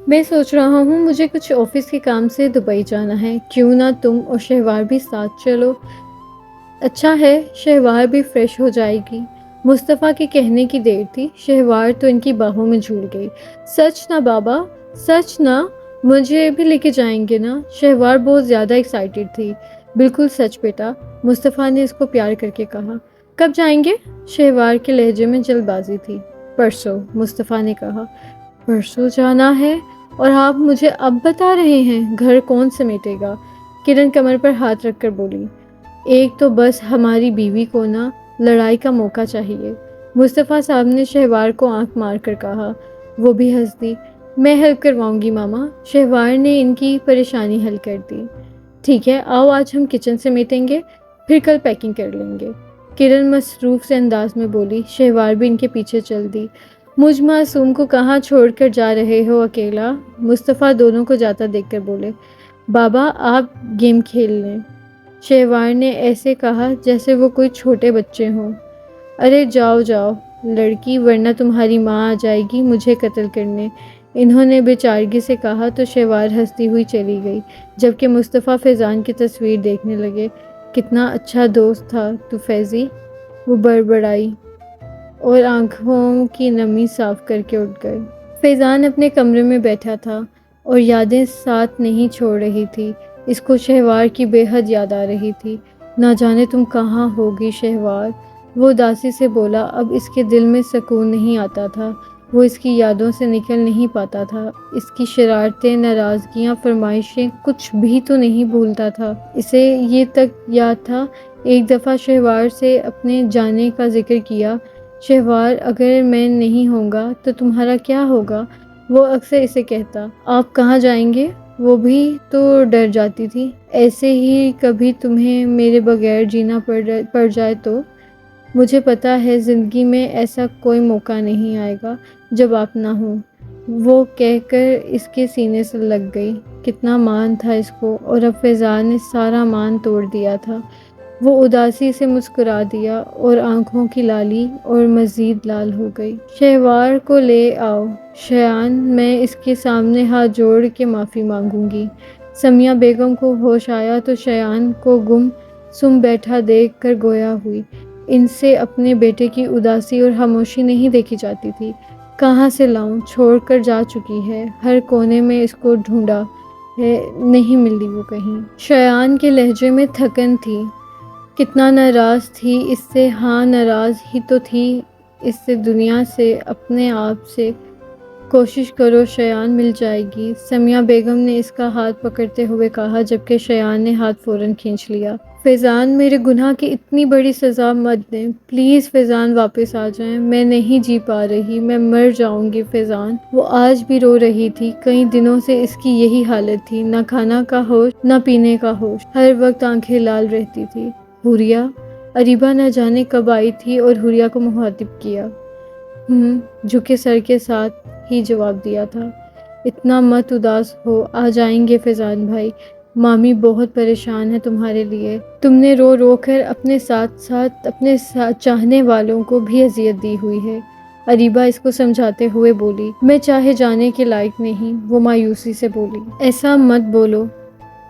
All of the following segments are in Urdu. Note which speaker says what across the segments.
Speaker 1: میں سوچ رہا ہوں مجھے کچھ آفس کے کام سے دبئی جانا ہے، کیوں نہ تم اور شہوار بھی ساتھ چلو؟ اچھا ہے، شہوار بھی فریش ہو جائے گی۔ مصطفیٰ کے کہنے کی دیر تھی، شہوار تو ان کی باہوں میں جھول گئی۔ سچ نا بابا، سچ نا؟ مجھے بھی لے کے جائیں گے نا؟ شہوار بہت زیادہ ایکسائٹیڈ تھی۔ بالکل سچ بیٹا، مصطفیٰ نے اس کو پیار کر کے کہا۔ کب جائیں گے؟ شہوار کے لہجے میں جلد بازی تھی۔ پرسوں، مصطفیٰ نے کہا۔ پرسوں جانا ہے اور آپ مجھے اب بتا رہے ہیں؟ گھر کون سمیٹے گا؟ کرن کمر پر ہاتھ رکھ کر بولی۔ ایک تو بس ہماری بیوی کو نا لڑائی کا موقع چاہیے۔ مصطفیٰ صاحب نے شہوار کو آنکھ مار کر کہا۔ وہ بھی ہنس دی۔ میں ہیلپ کرواؤں گی ماما۔ شہوار نے ان کی پریشانی حل کر دی۔ ٹھیک ہے، آؤ آج ہم کچن سے میٹیں گے، پھر کل پیکنگ کر لیں گے، کرن مصروف سے انداز میں بولی۔ شہوار بھی ان کے پیچھے چل دی۔ مجھ معصوم کو کہاں چھوڑ کر جا رہے ہو اکیلا؟ مصطفیٰ دونوں کو جاتا دیکھ کر بولے۔ بابا آپ گیم کھیل لیں۔ شہوار نے ایسے کہا جیسے وہ کوئی چھوٹے بچے ہوں۔ ارے جاؤ جاؤ لڑکی، ورنہ تمہاری ماں آ جائے گی مجھے قتل کرنے، انہوں نے بے چارگی سے کہا تو شہوار ہنستی ہوئی چلی گئی، جبکہ مصطفیٰ فیضان کی تصویر دیکھنے لگے۔ کتنا اچھا دوست تھا تو فیضی، وہ بڑبڑائی اور آنکھوں کی نمی صاف کر کے اٹھ گئے۔ فیضان اپنے کمرے میں بیٹھا تھا اور یادیں ساتھ نہیں چھوڑ رہی تھی۔ اس کو شہوار کی بے حد یاد آ رہی تھی۔ نہ جانے تم کہاں ہوگی شہوار، وہ اداسی سے بولا۔ اب اس کے دل میں سکون نہیں آتا تھا، وہ اس کی یادوں سے نکل نہیں پاتا تھا۔ اس کی شرارتیں، ناراضگیاں، فرمائشیں، کچھ بھی تو نہیں بھولتا تھا۔ اسے یہ تک یاد تھا، ایک دفعہ شہوار سے اپنے جانے کا ذکر کیا۔ شہوار، اگر میں نہیں ہوں گا تو تمہارا کیا ہوگا؟ وہ اکثر اسے کہتا۔ آپ کہاں جائیں گے؟ وہ بھی تو ڈر جاتی تھی، ایسے ہی کبھی تمہیں میرے بغیر جینا پڑ جائے تو؟ مجھے پتا ہے زندگی میں ایسا کوئی موقع نہیں آئے گا جب آپ نہ ہوں، وہ کہہ کر اس کے سینے سے لگ گئی۔ کتنا مان تھا اس کو، اور اب فیضان نے سارا مان توڑ دیا تھا۔ وہ اداسی سے مسکرا دیا اور آنکھوں کی لالی اور مزید لال ہو گئی۔ شہوار کو لے آؤ شایان، میں اس کے سامنے ہاتھ جوڑ کے معافی مانگوں گی۔ سمیہ بیگم کو ہوش آیا تو شایان کو گم سم بیٹھا دیکھ کر گویا ہوئی۔ ان سے اپنے بیٹے کی اداسی اور خاموشی نہیں دیکھی جاتی تھی۔ کہاں سے لاؤں، چھوڑ کر جا چکی ہے، ہر کونے میں اس کو ڈھونڈا ہے، نہیں ملی وہ کہیں۔ شایان کے لہجے میں تھکن تھی۔ کتنا ناراض تھی اس سے؟ ہاں ناراض ہی تو تھی اس سے، دنیا سے، اپنے آپ سے۔ کوشش کرو شایان، مل جائے گی، سمیہ بیگم نے اس کا ہاتھ پکڑتے ہوئے کہا، جبکہ شایان نے ہاتھ فوراً کھینچ لیا۔ فیضان، میرے گناہ کی اتنی بڑی سزا مت دیں، پلیز فیضان واپس آ جائیں، میں نہیں جی پا رہی، میں مر جاؤں گی فیضان۔ وہ آج بھی رو رہی تھی، کئی دنوں سے اس کی یہی حالت تھی، نہ کھانا کا ہوش نہ پینے کا ہوش، ہر وقت آنکھیں لال رہتی تھی۔ حوریہ، اریبہ نہ جانے کب آئی تھی اور حوریہ کو مخاطب کیا۔ جھکے سر کے ساتھ ہی جواب دیا تھا۔ اتنا مت اداس ہو، آ جائیں گے فیضان بھائی، مامی بہت پریشان ہے تمہارے لیے، تم نے رو رو کر اپنے ساتھ ساتھ اپنے چاہنے والوں کو بھی اذیت دی ہوئی ہے۔ اریبہ اس کو سمجھاتے ہوئے بولی۔ میں چاہے جانے کے لائق نہیں، وہ مایوسی سے بولی۔ ایسا مت بولو،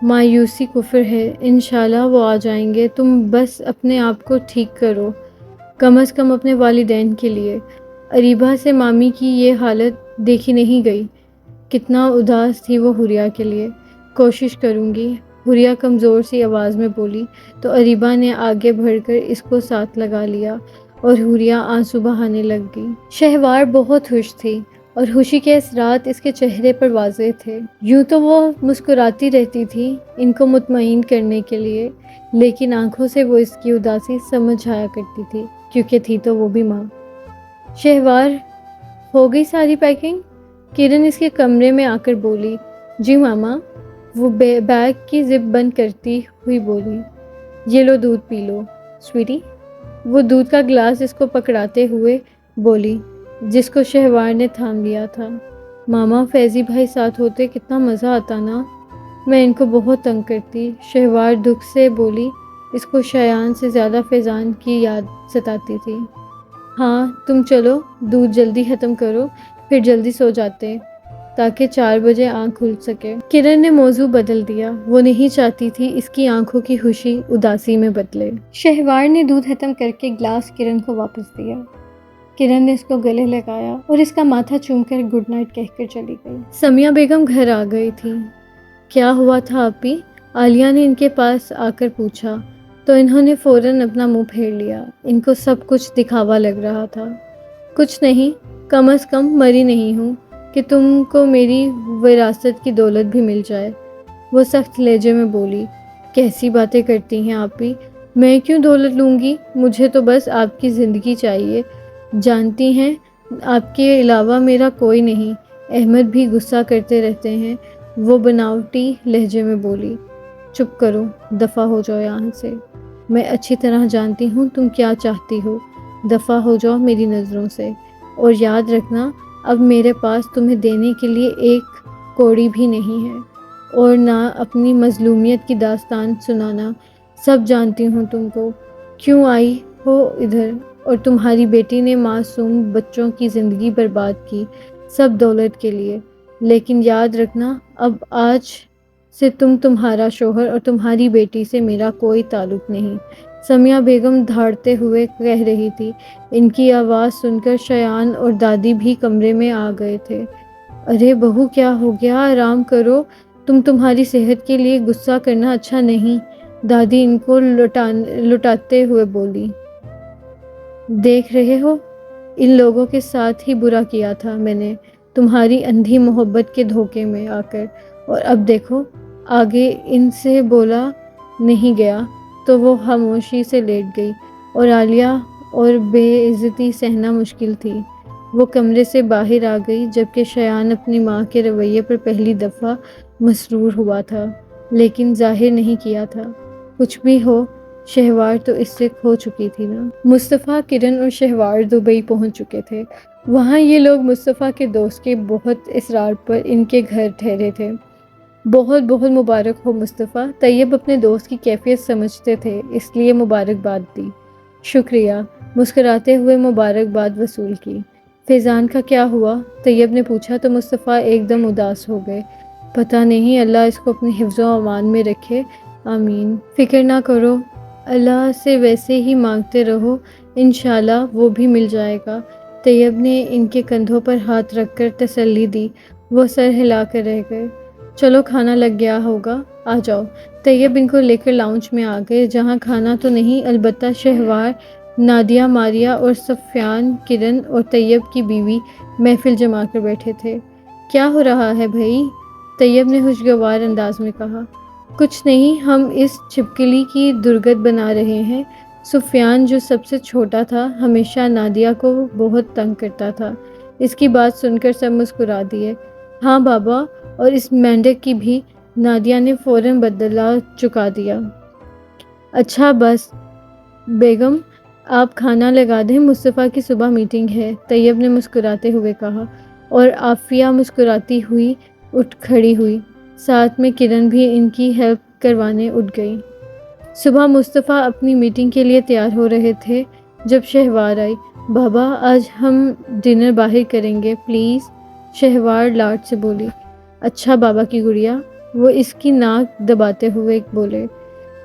Speaker 1: مایوسی کفر ہے، انشاءاللہ وہ آ جائیں گے، تم بس اپنے آپ کو ٹھیک کرو، کم از کم اپنے والدین کے لیے۔ اریبہ سے مامی کی یہ حالت دیکھی نہیں گئی، کتنا اداس تھی وہ حوریہ کے لیے۔ کوشش کروں گی، حوریہ کمزور سی آواز میں بولی تو اریبہ نے آگے بڑھ کر اس کو ساتھ لگا لیا اور حوریہ آنسو بہانے لگ گئی۔ شہوار بہت خوش تھی اور خوشی کے اثرات اس کے چہرے پر واضح تھے۔ یوں تو وہ مسکراتی رہتی تھی ان کو مطمئن کرنے کے لیے، لیکن آنکھوں سے وہ اس کی اداسی سمجھ آیا کرتی تھی، کیونکہ تھی تو وہ بھی ماں۔ شہوار، ہو گئی ساری پیکنگ؟ کرن اس کے کمرے میں آ کر بولی۔ جی ماما، وہ بیگ کی زپ بند کرتی ہوئی بولی۔ یہ لو دودھ پی لو سویٹی، وہ دودھ کا گلاس اس کو پکڑاتے ہوئے بولی، جس کو شہوار نے تھام لیا تھا۔ ماما، فیضی بھائی ساتھ ہوتے کتنا مزہ آتا نا، میں ان کو بہت تنگ کرتی، شہوار دکھ سے بولی۔ اس کو شایان سے زیادہ فیضان کی یاد ستاتی تھی۔ ہاں تم چلو، دودھ جلدی ختم کرو، پھر جلدی سو جاتے، تاکہ 4 بجے آنکھ کھل سکے۔ کرن نے موضوع بدل دیا، وہ نہیں چاہتی تھی اس کی آنکھوں کی خوشی اداسی میں بدلے۔ شہوار نے دودھ ختم کر کے گلاس کرن کو واپس دیا۔ کرن نے اس کو گلے لگایا اور اس کا ماتھا چوم کر گڈ نائٹ کہہ کر چلی گئی۔ سمیہ بیگم گھر آ گئی تھی۔ کیا ہوا تھا آپی؟ عالیہ نے ان کے پاس آ کر پوچھا تو انہوں نے فوراً اپنا منہ پھیر لیا۔ ان کو سب کچھ دکھاوا لگ رہا تھا۔ کچھ نہیں، کم از کم مری نہیں ہوں کہ تم کو میری وراثت کی دولت بھی مل جائے۔ وہ سخت لہجے میں بولی۔ کیسی باتیں کرتی ہیں آپی؟ میں کیوں دولت لوں گی؟ مجھے تو بس آپ کی زندگی چاہیے۔ جانتی ہیں آپ کے علاوہ میرا کوئی نہیں۔ احمد بھی غصہ کرتے رہتے ہیں، وہ بناوٹی لہجے میں بولی۔ چپ کرو، دفع ہو جاؤ یہاں سے۔ میں اچھی طرح جانتی ہوں تم کیا چاہتی ہو، دفع ہو جاؤ میری نظروں سے۔ اور یاد رکھنا، اب میرے پاس تمہیں دینے کے لیے ایک کوڑی بھی نہیں ہے، اور نہ اپنی مظلومیت کی داستان سنانا۔ سب جانتی ہوں تم کو کیوں آئی ہو ادھر، اور تمہاری بیٹی نے معصوم بچوں کی زندگی برباد کی، سب دولت کے لیے۔ لیکن یاد رکھنا، اب آج سے تمہارا شوہر اور تمہاری بیٹی سے میرا کوئی تعلق نہیں۔ سمیہ بیگم دھاڑتے ہوئے کہہ رہی تھی۔ ان کی آواز سن کر شایان اور دادی بھی کمرے میں آ گئے تھے۔ ارے بہو، کیا ہو گیا؟ آرام کرو، تمہاری صحت کے لیے غصہ کرنا اچھا نہیں، دادی ان کو لٹاتے ہوئے بولی۔ دیکھ رہے ہو، ان لوگوں کے ساتھ ہی برا کیا تھا میں نے، تمہاری اندھی محبت کے دھوکے میں آ کر، اور اب دیکھو۔ آگے ان سے بولا نہیں گیا تو وہ خاموشی سے لیٹ گئی، اور عالیہ اور بے عزتی سہنا مشکل تھی۔ وہ کمرے سے باہر آ گئی جبکہ شایان اپنی ماں کے رویے پر پہلی دفعہ مسرور ہوا تھا، لیکن ظاہر نہیں کیا تھا۔ کچھ بھی ہو، شہوار تو اس سے کھو چکی تھی نا۔ مصطفیٰ، کرن اور شہوار دبئی پہنچ چکے تھے۔ وہاں یہ لوگ مصطفیٰ کے دوست کے بہت اصرار پر ان کے گھر ٹھہرے تھے۔ بہت بہت مبارک ہو مصطفیٰ۔ طیب اپنے دوست کی کیفیت سمجھتے تھے، اس لیے مبارکباد دی۔ شکریہ، مسکراتے ہوئے مبارکباد وصول کی۔ فیضان کا کیا ہوا؟ طیب نے پوچھا تو مصطفیٰ ایک دم اداس ہو گئے۔ پتہ نہیں، اللہ اس کو اپنے حفظ و امان میں رکھے، آمین۔ فکر نہ کرو، اللہ سے ویسے ہی مانگتے رہو، انشاءاللہ وہ بھی مل جائے گا۔ طیب نے ان کے کندھوں پر ہاتھ رکھ کر تسلی دی۔ وہ سر ہلا کر رہ گئے۔ چلو، کھانا لگ گیا ہوگا، آ جاؤ۔ طیب ان کو لے کر لاؤنج میں آ گئے، جہاں کھانا تو نہیں، البتہ شہوار، نادیہ، ماریہ اور سفیان، کرن اور طیب کی بیوی محفل جما کر بیٹھے تھے۔ کیا ہو رہا ہے بھائی؟ طیب نے خوشگوار انداز میں کہا۔ کچھ نہیں، ہم اس چھپکلی کی درگت بنا رہے ہیں۔ سفیان، جو سب سے چھوٹا تھا، ہمیشہ نادیہ کو بہت تنگ کرتا تھا۔ اس کی بات سن کر سب مسکرا دیے۔ ہاں بابا، اور اس مینڈک کی بھی، نادیہ نے فوراً بدلہ چکا دیا۔ اچھا بس بیگم، آپ کھانا لگا دیں، مصطفیٰ کی صبح میٹنگ ہے، طیب نے مسکراتے ہوئے کہا، اور عافیہ مسکراتی ہوئی اٹھ کھڑی ہوئی۔ ساتھ میں کرن بھی ان کی ہیلپ کروانے اٹھ گئی۔ صبح مصطفیٰ اپنی میٹنگ کے لیے تیار ہو رہے تھے جب شہوار آئی۔ بابا، آج ہم ڈنر باہر کریں گے پلیز، شہوار لاڈ سے بولی۔ اچھا بابا کی گڑیا، وہ اس کی ناک دباتے ہوئے بولے۔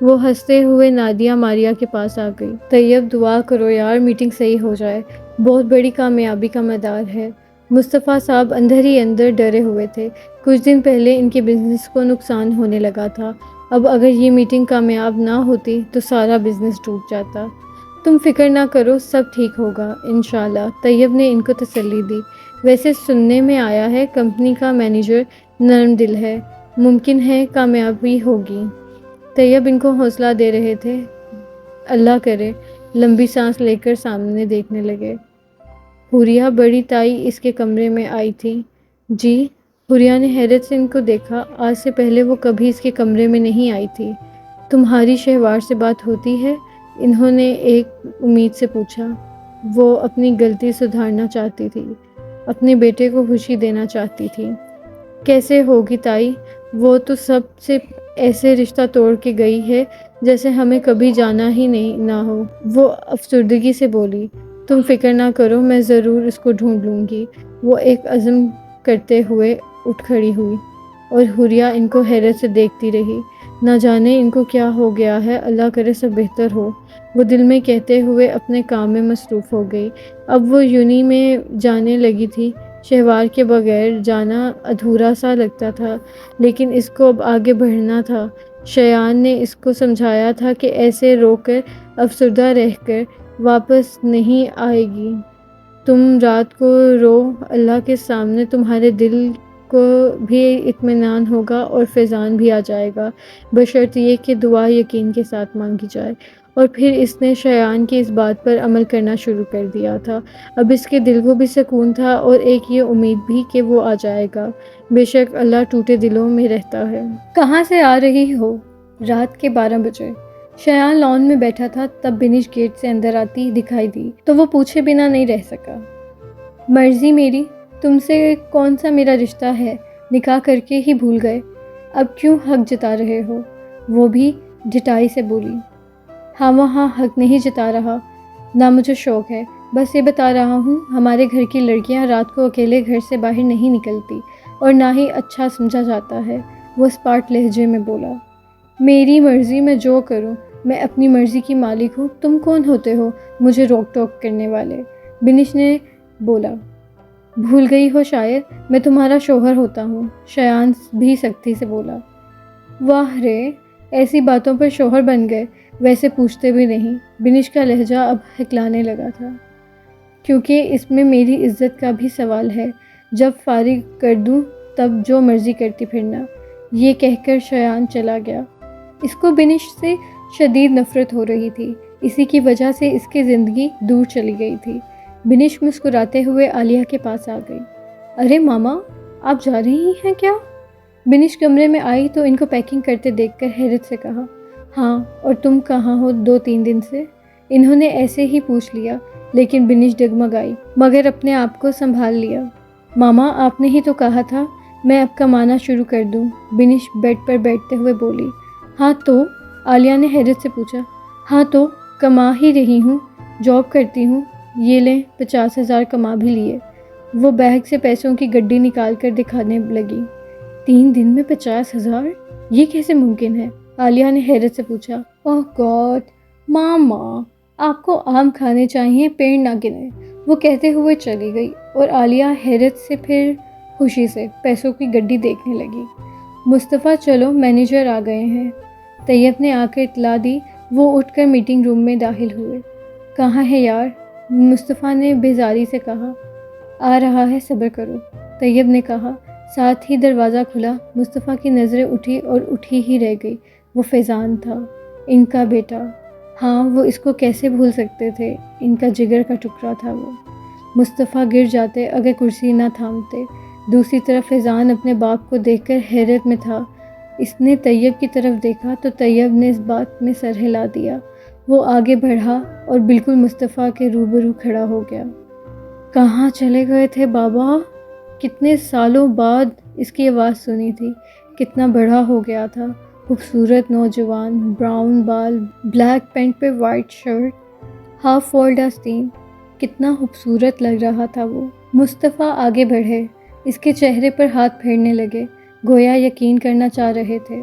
Speaker 1: وہ ہنستے ہوئے نادیہ، ماریہ کے پاس آ گئی۔ طیب، دعا کرو یار، میٹنگ صحیح ہو جائے، بہت بڑی کامیابی کا مدار ہے۔ مصطفیٰ صاحب اندر ہی اندر ڈرے ہوئے تھے۔ کچھ دن پہلے ان کے بزنس کو نقصان ہونے لگا تھا، اب اگر یہ میٹنگ کامیاب نہ ہوتی تو سارا بزنس ٹوٹ جاتا۔ تم فکر نہ کرو، سب ٹھیک ہوگا انشاءاللہ، طیب نے ان کو تسلی دی۔ ویسے سننے میں آیا ہے کمپنی کا مینیجر نرم دل ہے، ممکن ہے کامیابی ہوگی۔ طیب ان کو حوصلہ دے رہے تھے۔ اللہ کرے۔ لمبی سانس لے کر سامنے دیکھنے لگے۔ حوریہ، بڑی تائی اس کے کمرے میں آئی تھی۔ جی؟ حوریہ نے حیرت سے ان کو دیکھا، آج سے پہلے وہ کبھی اس کے کمرے میں نہیں آئی تھی۔ تمہاری شہوار سے بات ہوتی ہے؟ انہوں نے ایک امید سے پوچھا۔ وہ اپنی غلطی سدھارنا چاہتی تھی، اپنے بیٹے کو خوشی دینا چاہتی تھی۔ کیسے ہوگی تائی؟ وہ تو سب سے ایسے رشتہ توڑ کے گئی ہے جیسے ہمیں کبھی جانا ہی نہ ہو، وہ افسردگی سے بولی۔ تم فکر نہ کرو، میں ضرور اس کو ڈھونڈ لوں گی، وہ ایک عزم کرتے ہوئے اٹھ کھڑی ہوئی اور حوریہ ان کو حیرت سے دیکھتی رہی۔ نہ جانے ان کو کیا ہو گیا ہے، اللہ کرے سب بہتر ہو، وہ دل میں کہتے ہوئے اپنے کام میں مصروف ہو گئی۔ اب وہ یونی میں جانے لگی تھی۔ شہوار کے بغیر جانا ادھورا سا لگتا تھا، لیکن اس کو اب آگے بڑھنا تھا۔ شایان نے اس کو سمجھایا تھا کہ ایسے رو کر افسردہ رہ کر واپس نہیں آئے گی۔ تم رات کو رو، اللہ کے سامنے تمہارے دل کو بھی اطمینان ہوگا اور فیضان بھی آ جائے گا، بشرط یہ کہ دعا یقین کے ساتھ مانگی جائے۔ اور پھر اس نے شایان کی اس بات پر عمل کرنا شروع کر دیا تھا۔ اب اس کے دل کو بھی سکون تھا اور ایک یہ امید بھی کہ وہ آ جائے گا۔ بے شک اللہ ٹوٹے دلوں میں رہتا ہے۔ کہاں سے آ رہی ہو؟ رات کے 12 بجے۔ شایان لان میں بیٹھا تھا، تب بنش گیٹ سے اندر آتی دکھائی دی تو وہ پوچھے بنا نہیں رہ سکا۔ مرضی میری، تم سے کون سا میرا رشتہ ہے، نکاح کر کے ہی بھول گئے، اب کیوں حق جتا رہے ہو؟ وہ بھی ڈٹائی سے بولی۔ ہاں وہاں حق نہیں جتا رہا، نہ مجھے شوق ہے، بس یہ بتا رہا ہوں ہمارے گھر کی لڑکیاں رات کو اکیلے گھر سے باہر نہیں نکلتی اور نہ ہی اچھا سمجھا جاتا ہے۔ وہ اسپاٹ لہجے میں بولا۔ میری مرضی، میں جو کروں، میں اپنی مرضی کی مالک ہوں، تم کون ہوتے ہو مجھے روک ٹوک کرنے والے؟ بنش نے بولا۔ بھول گئی ہو شاید، میں تمہارا شوہر ہوتا ہوں، شایان بھی سختی سے بولا۔ واہ رے، ایسی باتوں پر شوہر بن گئے، ویسے پوچھتے بھی نہیں۔ بنش کا لہجہ اب ہکلانے لگا تھا۔ کیونکہ اس میں میری عزت کا بھی سوال ہے، جب فارغ کر دوں تب جو مرضی کرتی پھرنا۔ یہ کہہ کر شایان چلا گیا۔ اس کو بنش سے شدید نفرت ہو رہی تھی، اسی کی وجہ سے اس کی زندگی دور چلی گئی تھی۔ بنش مسکراتے ہوئے عالیہ کے پاس آ گئی۔ ارے ماما، آپ جا رہی ہیں کیا؟ بنش کمرے میں آئی تو ان کو پیکنگ کرتے دیکھ کر حیرت سے کہا۔ ہاں، اور تم کہاں ہو 2-3 دن سے؟ انہوں نے ایسے ہی پوچھ لیا، لیکن بنش ڈگمگائی مگر اپنے آپ کو سنبھال لیا۔ ماما، آپ نے ہی تو کہا تھا میں اب کمانا شروع کر دوں، بنش بیڈ پر بیٹھتے ہوئے بولی۔ ہاں تو؟ عالیہ نے حیرت سے پوچھا۔ ہاں تو کما ہی رہی ہوں، جاب کرتی ہوں، یہ لیں 50,000 کما بھی لیے۔ وہ بیگ سے پیسوں کی گڈی نکال کر دکھانے لگی۔ 3 دن میں 50,000؟ یہ کیسے ممکن ہے؟ عالیہ نے حیرت سے پوچھا۔ اوہ گاڈ، ماما، آپ کو آم کھانے چاہیے، پیڑ نہ گنے، وہ کہتے ہوئے چلی گئی اور عالیہ حیرت سے پھر خوشی سے پیسوں کی گڈی دیکھنے لگی۔ مصطفیٰ چلو، مینیجر آ گئے ہیں، طیب نے آ کر اطلاع دی۔ وہ اٹھ کر میٹنگ روم میں داخل ہوئے۔ کہاں ہے یار؟ مصطفیٰ نے بیزاری سے کہا۔ آ رہا ہے، صبر کرو، طیب نے کہا۔ ساتھ ہی دروازہ کھلا۔ مصطفیٰ کی نظریں اٹھی اور اٹھی ہی رہ گئی۔ وہ فیضان تھا، ان کا بیٹا۔ ہاں، وہ اس کو کیسے بھول سکتے تھے، ان کا جگر کا ٹکڑا تھا وہ۔ مصطفیٰ گر جاتے اگر کرسی نہ تھامتے۔ دوسری طرف فیضان اپنے باپ کو دیکھ کر حیرت میں تھا۔ اس نے طیب کی طرف دیکھا تو طیب نے اس بات میں سر ہلا دیا۔ وہ آگے بڑھا اور بالکل مصطفیٰ کے روبرو کھڑا ہو گیا۔ کہاں چلے گئے تھے بابا؟ کتنے سالوں بعد اس کی آواز سنی تھی۔ کتنا بڑا ہو گیا تھا، خوبصورت نوجوان، براؤن بال، بلیک پینٹ پہ وائٹ شرٹ، ہاف فولڈ آستین، کتنا خوبصورت لگ رہا تھا وہ۔ مصطفیٰ آگے بڑھے، اس کے چہرے پر ہاتھ پھیرنے لگے، گویا یقین کرنا چاہ رہے تھے۔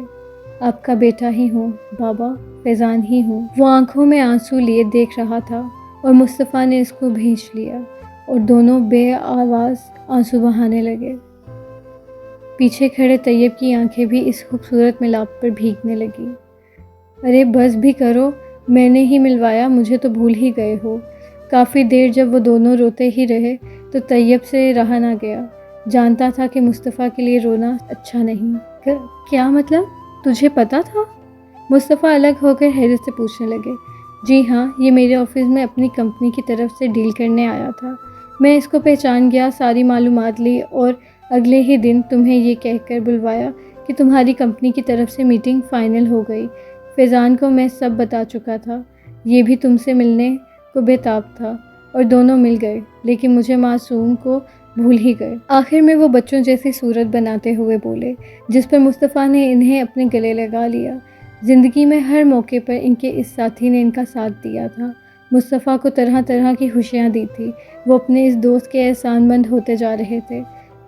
Speaker 1: آپ کا بیٹا ہی ہوں بابا، فیضان ہی ہوں۔ وہ آنکھوں میں آنسو لیے دیکھ رہا تھا اور مصطفیٰ نے اس کو بھینچ لیا اور دونوں بے آواز آنسو بہانے لگے۔ پیچھے کھڑے طیب کی آنکھیں بھی اس خوبصورت ملاپ پر بھیگنے لگی۔ ارے بس بھی کرو، میں نے ہی ملوایا، مجھے تو بھول ہی گئے ہو۔ کافی دیر جب وہ دونوں روتے ہی رہے تو طیب سے رہا نہ گیا۔ جانتا تھا کہ مصطفیٰ کے لیے رونا اچھا نہیں۔ کیا مطلب؟ تجھے پتا تھا؟ مصطفیٰ الگ ہو کر حیرت سے پوچھنے لگے۔ جی ہاں، یہ میرے آفس میں اپنی کمپنی کی طرف سے ڈیل کرنے آیا تھا، میں اس کو پہچان گیا، ساری معلومات لی اور اگلے ہی دن تمہیں یہ کہہ کر بلوایا کہ تمہاری کمپنی کی طرف سے میٹنگ فائنل ہو گئی۔ فیضان کو میں سب بتا چکا تھا، یہ بھی تم سے ملنے کو بے تاب تھا اور دونوں مل گئے، لیکن مجھے معصوم کو بھول ہی گئے۔ آخر میں وہ بچوں جیسی صورت بناتے ہوئے بولے، جس پر مصطفیٰ نے انہیں اپنے گلے لگا لیا۔ زندگی میں ہر موقع پر ان کے اس ساتھی نے ان کا ساتھ دیا تھا، مصطفیٰ کو طرح طرح کی خوشیاں دی تھی۔ وہ اپنے اس دوست کے احسان مند ہوتے جا رہے تھے۔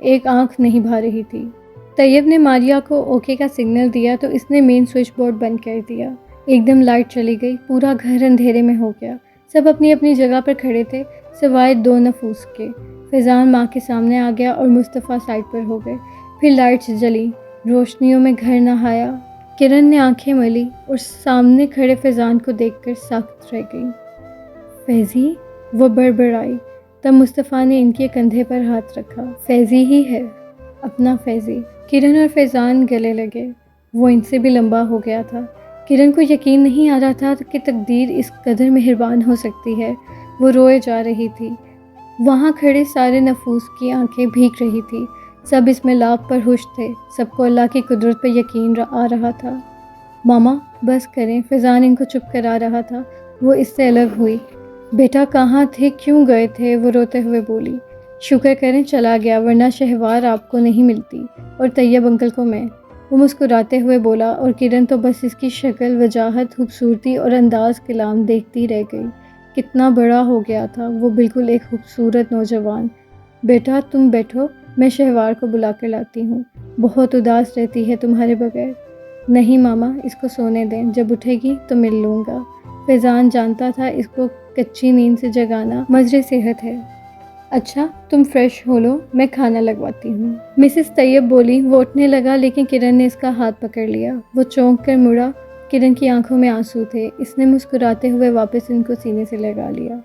Speaker 1: ایک آنکھ نہیں بھا رہی تھی۔ طیب نے ماریہ کو اوکے کا سگنل دیا تو اس نے مین سوئچ بورڈ بند کر دیا۔ ایک دم لائٹ چلی گئی، پورا گھر اندھیرے میں ہو گیا۔ سب اپنی اپنی جگہ پر کھڑے تھے سوائے دو نفوس کے۔ فیضان ماں کے سامنے آ گیا اور مصطفیٰ سائڈ پر ہو گئے۔ پھر لائٹس جلی، روشنیوں میں گھر نہایا۔ کرن نے آنکھیں ملی اور سامنے کھڑے فیضان کو دیکھ کر ساکت رہ گئی۔ فیضی، وہ بڑبڑائی۔ تب مصطفیٰ نے ان کے کندھے پر ہاتھ رکھا۔ فیضی ہی ہے، اپنا فیضی۔ کرن اور فیضان گلے لگے۔ وہ ان سے بھی لمبا ہو گیا تھا۔ کرن کو یقین نہیں آ رہا تھا کہ تقدیر اس قدر مہربان ہو سکتی ہے۔ وہ روئے جا رہی تھی۔ وہاں کھڑے سارے نفوس کی آنکھیں بھیگ رہی تھی۔ سب اس میں لاب پر ہوش تھے۔ سب کو اللہ کی قدرت پر یقین آ رہا تھا۔ ماما بس کریں، فیضان ان کو چپ کرا رہا تھا۔ وہ اس سے الگ ہوئی۔ بیٹا کہاں تھے، کیوں گئے تھے؟ وہ روتے ہوئے بولی۔ شکر کریں چلا گیا، ورنہ شہوار آپ کو نہیں ملتی، اور طیب انکل کو میں۔ وہ مسکراتے ہوئے بولا، اور کرن تو بس اس کی شکل، وجاہت، خوبصورتی اور انداز کلام دیکھتی رہ گئی۔ کتنا بڑا ہو گیا تھا وہ، بالکل ایک خوبصورت نوجوان۔ بیٹا تم بیٹھو، میں شہوار کو بلا کر لاتی ہوں، بہت اداس رہتی ہے تمہارے بغیر۔ نہیں ماما، اس کو سونے دیں، جب اٹھے گی تو مل لوں گا۔ فیضان جانتا تھا اس کو کچی نیند سے جگانا مضر صحت ہے۔ اچھا تم فریش ہو لو، میں کھانا لگواتی ہوں، مسز طیب بولی۔ وہ اٹھنے لگا لیکن کرن نے اس کا ہاتھ پکڑ لیا۔ وہ چونک کر مڑا، کرن کی آنکھوں میں آنسو تھے۔ اس نے مسکراتے ہوئے واپس ان کو سینے سے لگا لیا۔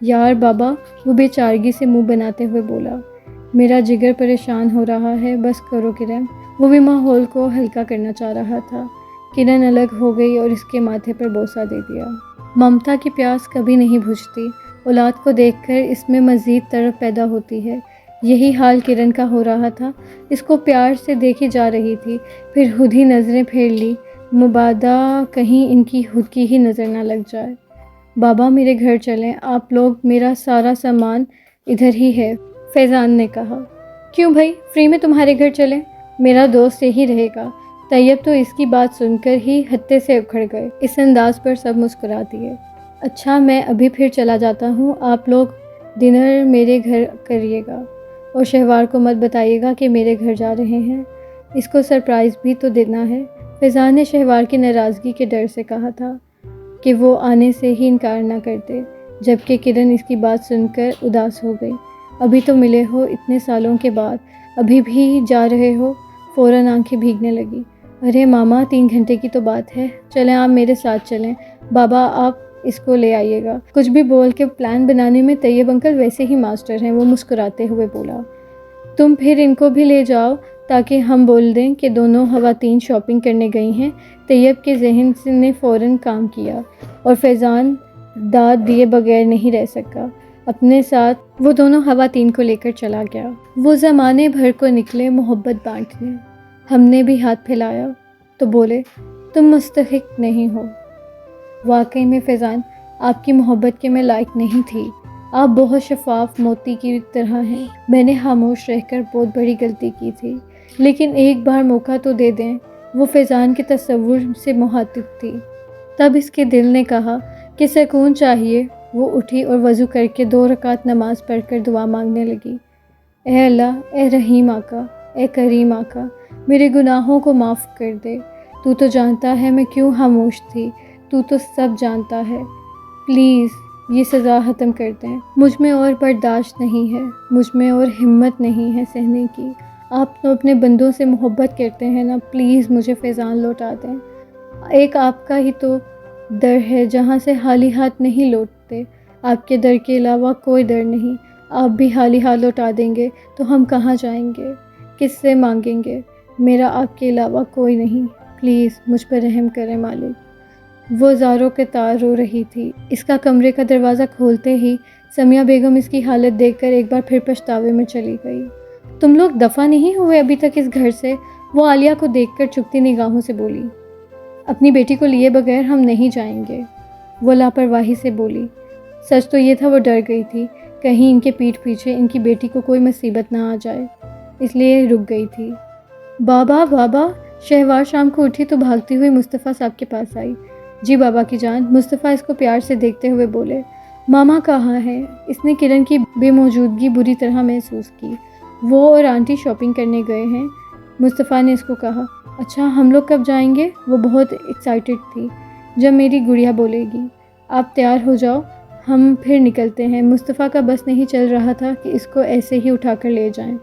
Speaker 1: یار بابا، وہ بے چارگی سے منہ بناتے ہوئے بولا، میرا جگر پریشان ہو رہا ہے، بس کرو کرن۔ وہ بھی ماحول کو ہلکا کرنا چاہ رہا تھا۔ کرن الگ ہو گئی اور اس کے ماتھے پر بوسہ دے دیا۔ ممتا کی پیاس کبھی نہیں بجھتی، اولاد کو دیکھ کر اس میں مزید طرف پیدا ہوتی ہے۔ یہی حال کرن کا ہو رہا تھا۔ اس کو پیار سے دیکھی جا رہی تھی، پھر خود ہی نظریں پھیر لی، مبادا کہیں ان کی خود کی ہی نظر نہ لگ جائے۔ بابا میرے گھر چلیں، آپ لوگ، میرا سارا سامان ادھر ہی ہے، فیضان نے کہا۔ کیوں بھائی، فری میں تمہارے گھر چلیں؟ میرا دوست یہی رہے گا۔ طیب تو اس کی بات سن کر ہی ہتے سے اکھڑ گئے۔ اس انداز پر سب مسکرا دیے۔ اچھا میں ابھی پھر چلا جاتا ہوں، آپ لوگ ڈنر میرے گھر کریے گا، اور شہوار کو مت بتائیے گا کہ میرے گھر جا رہے ہیں، اس کو سرپرائز بھی تو دینا ہے۔ فیضان نے شہوار کی ناراضگی کے ڈر سے کہا تھا کہ وہ آنے سے ہی انکار نہ کرتے، جبکہ کرن اس کی بات سن کر اداس ہو گئی۔ ابھی تو ملے ہو اتنے سالوں کے بعد، ابھی بھی جا رہے ہو؟ فوراً آنکھیں بھیگنے لگی۔ ارے ماما 3 گھنٹے کی تو بات ہے، چلیں آپ میرے ساتھ چلیں، بابا آپ اس کو لے آئیے گا۔ کچھ بھی بول کے پلان بنانے میں طیب انکل ویسے ہی ماسٹر ہیں، وہ مسکراتے ہوئے بولا۔ تم پھر ان کو بھی لے جاؤ تاکہ ہم بول دیں کہ دونوں خواتین شاپنگ کرنے گئی ہیں۔ طیب کے ذہن نے فوراً کام کیا اور فیضان داد دیے بغیر نہیں رہ سکا۔ اپنے ساتھ وہ دونوں خواتین کو لے کر چلا گیا۔ وہ زمانے بھر کو نکلے محبت بانٹنے۔ ہم نے بھی ہاتھ پھیلایا تو بولے تم مستحق نہیں ہو۔ واقعی میں فیضان، آپ کی محبت کے میں لائق نہیں تھی۔ آپ بہت شفاف موتی کی طرح ہیں۔ میں نے خاموش رہ کر بہت بڑی غلطی کی تھی، لیکن ایک بار موقع تو دے دیں۔ وہ فیضان کے تصور سے مخاطب تھی۔ تب اس کے دل نے کہا کہ سکون چاہیے۔ وہ اٹھی اور وضو کر کے 2 رکعت نماز پڑھ کر دعا مانگنے لگی۔ اے اللہ، اے رحیم آقا، اے کریم آقا، میرے گناہوں کو معاف کر دے۔ تو تو جانتا ہے میں کیوں خاموش تھی، تو سب جانتا ہے۔ پلیز یہ سزا ختم کر دیں۔ مجھ میں اور برداشت نہیں ہے، مجھ میں اور ہمت نہیں ہے سہنے کی۔ آپ تو اپنے بندوں سے محبت کرتے ہیں نا، پلیز مجھے فیضان لوٹا دیں۔ ایک آپ کا ہی تو در ہے جہاں سے خالی ہاتھ نہیں لوٹتے۔ آپ کے در کے علاوہ کوئی در نہیں۔ آپ بھی خالی ہاتھ لوٹا دیں گے تو ہم کہاں جائیں گے، کس سے مانگیں گے؟ میرا آپ کے علاوہ کوئی نہیں، پلیز مجھ پر رحم کریں مالک۔ وہ زاروں کے تار رو رہی تھی۔ اس کا کمرے کا دروازہ کھولتے ہی سمیہ بیگم اس کی حالت دیکھ کر ایک بار پھر پچھتاوے میں چلی گئی۔ تم لوگ دفع نہیں ہوئے ابھی تک اس گھر سے؟ وہ عالیہ کو دیکھ کر چپتی نگاہوں سے بولی۔ اپنی بیٹی کو لیے بغیر ہم نہیں جائیں گے، وہ لاپرواہی سے بولی۔ سچ تو یہ تھا وہ ڈر گئی تھی کہیں ان کے پیٹھ پیچھے ان کی بیٹی کو کوئی مصیبت نہ آ جائے، اس لیے رک گئی تھی۔ بابا بابا، شہوار شام کو اٹھی تو بھاگتی ہوئی مصطفیٰ صاحب کے پاس آئی۔ جی بابا کی جان، مصطفیٰ اس کو پیار سے دیکھتے ہوئے بولے۔ ماما کہاں ہے؟ اس نے کرن کی بے موجودگی بری طرح محسوس کی۔ وہ اور آنٹی شاپنگ کرنے گئے ہیں، مصطفیٰ نے اس کو کہا۔ اچھا ہم لوگ کب جائیں گے؟ وہ بہت ایکسائٹڈ تھی۔ جب میری گڑیا بولے گی۔ آپ تیار ہو جاؤ، ہم پھر نکلتے ہیں۔ مصطفیٰ کا بس نہیں چل رہا تھا کہ اس کو ایسے ہی اٹھا کر لے جائیں۔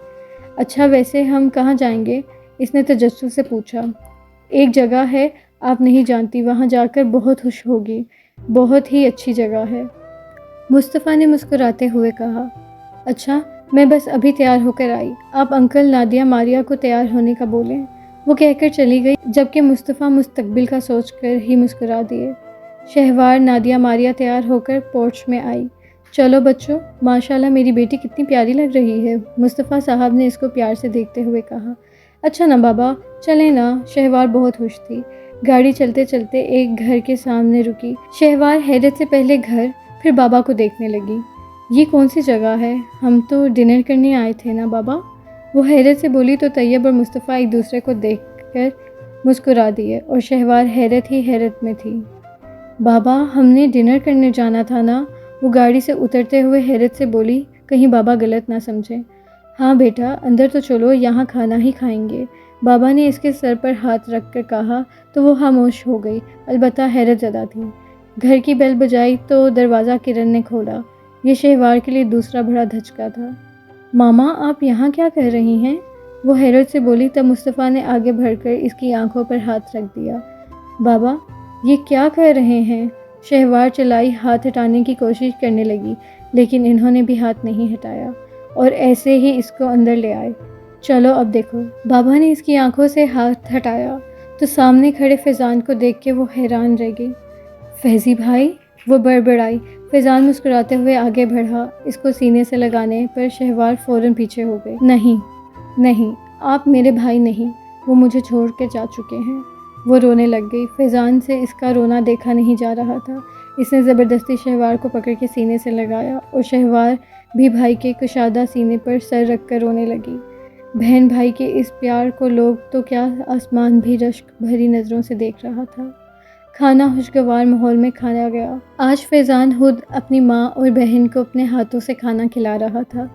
Speaker 1: اچھا ویسے ہم کہاں جائیں گے؟ اس نے تجسس سے پوچھا۔ ایک جگہ ہے آپ نہیں جانتی، وہاں جا کر بہت خوش ہوگی، بہت ہی اچھی جگہ ہے، مصطفیٰ نے مسکراتے ہوئے کہا۔ اچھا میں بس ابھی تیار ہو کر آئی، آپ انکل نادیہ ماریہ کو تیار ہونے کا بولیں، وہ کہہ کر چلی گئی، جبکہ مصطفیٰ مستقبل کا سوچ کر ہی مسکرا دیے۔ شہوار نادیہ ماریہ تیار ہو کر پورچ میں آئی۔ چلو بچوں، ماشاءاللہ میری بیٹی کتنی پیاری لگ رہی ہے، مصطفیٰ صاحب نے اس کو پیار سے دیکھتے ہوئے کہا۔ اچھا نا بابا، چلیں نا، شہوار بہت خوش تھی۔ گاڑی چلتے چلتے ایک گھر کے سامنے رکی۔ شہوار حیرت سے پہلے گھر پھر بابا کو دیکھنے لگی۔ یہ کون سی جگہ ہے؟ ہم تو ڈنر کرنے آئے تھے نا بابا؟ وہ حیرت سے بولی تو طیب اور مصطفیٰ ایک دوسرے کو دیکھ کر مسکرا دیے اور شہوار حیرت ہی حیرت میں تھی۔ بابا ہم نے ڈنر کرنے جانا تھا نا؟ وہ گاڑی سے اترتے ہوئے حیرت سے بولی، کہیں بابا غلط نہ سمجھیں۔ ہاں بیٹا اندر تو چلو، یہاں کھانا ہی کھائیں گے، بابا نے اس کے سر پر ہاتھ رکھ کر کہا تو وہ خاموش ہو گئی، البتہ حیرت زدہ تھی۔ گھر کی بیل بجائی تو دروازہ کرن نے کھولا۔ یہ شہوار کے لیے دوسرا بڑا دھچکا تھا۔ ماما آپ یہاں کیا کر رہی ہیں؟ وہ حیرت سے بولی، تب مصطفیٰ نے آگے بڑھ کر اس کی آنکھوں پر ہاتھ رکھ دیا۔ بابا یہ کیا کر رہے ہیں؟ شہوار چلائی ہاتھ ہٹانے کی کوشش کرنے لگی، لیکن انہوں نے بھی ہاتھ نہیں ہٹایا اور ایسے ہی اس کو اندر لے آئے۔ چلو اب دیکھو۔ بابا نے اس کی آنکھوں سے ہاتھ ہٹایا تو سامنے کھڑے فیضان کو دیکھ کے وہ حیران رہ گئی۔ فیضی بھائی، وہ بڑبڑائی۔ فیضان مسکراتے ہوئے آگے بڑھا، اس کو سینے سے لگانے پر شہوار فوراً پیچھے ہو گئی۔ نہیں، آپ میرے بھائی نہیں، وہ مجھے چھوڑ کے جا چکے ہیں۔ وہ رونے لگ گئی۔ فیضان سے اس کا رونا دیکھا نہیں جا رہا تھا۔ اس نے زبردستی شہوار کو پکڑ کے سینے سے لگایا اور شہوار بھی بھائی کے کشادہ سینے پر سر رکھ کر رونے لگی۔ بہن بھائی کے اس پیار کو لوگ تو کیا، آسمان بھی رشک بھری نظروں سے دیکھ رہا تھا۔ کھانا خوشگوار ماحول میں کھایا گیا۔ آج فیضان خود اپنی ماں اور بہن کو اپنے ہاتھوں سے کھانا کھلا رہا تھا۔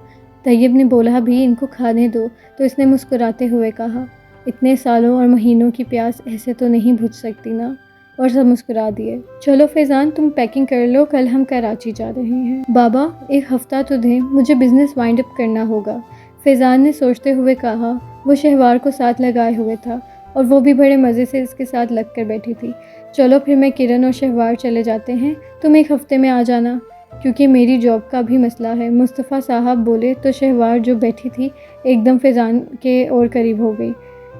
Speaker 1: طیب نے بولا بھی ان کو کھانے دو تو اس نے مسکراتے ہوئے کہا، اتنے سالوں اور مہینوں کی پیاس ایسے تو نہیں بجھ سکتی نا، اور سب مسکرا دیے۔ چلو فیضان تم پیکنگ کر لو، کل ہم کراچی جا رہے ہیں۔ بابا ایک ہفتہ تو دیں، مجھے بزنس وائنڈ اپ کرنا ہوگا، فیضان نے سوچتے ہوئے کہا۔ وہ شہوار کو ساتھ لگائے ہوئے تھا اور وہ بھی بڑے مزے سے اس کے ساتھ لگ کر بیٹھی تھی۔ چلو پھر میں کرن اور شہوار چلے جاتے ہیں، تم ایک ہفتے میں آ جانا، کیونکہ میری جاب کا بھی مسئلہ ہے، مصطفیٰ صاحب بولے تو شہوار جو بیٹھی تھی ایک دم فیضان کے اور قریب ہو گئی۔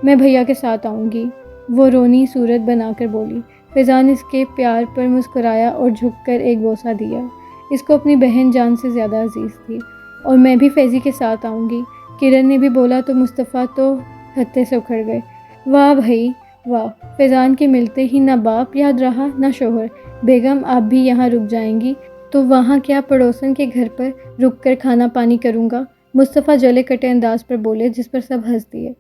Speaker 1: میں بھیا کے ساتھ آؤں گی، وہ رونی صورت بنا کر بولی۔ فیضان اس کے پیار پر مسکرایا اور جھک کر ایک بوسہ دیا۔ اس کو اپنی بہن جان سے زیادہ عزیز تھی۔ اور میں بھی فیضی کے ساتھ آؤں گی، کرن نے بھی بولا تو مصطفیٰ تو ہتے سے اکھڑ گئے۔ واہ بھائی واہ، فیضان کے ملتے ہی نہ باپ یاد رہا نہ شوہر۔ بیگم آپ بھی یہاں رک جائیں گی تو وہاں کیا پڑوسن کے گھر پر رک کر کھانا پانی کروں گا، مصطفیٰ جلے کٹے انداز پر بولے، جس پر سب ہنس دیے۔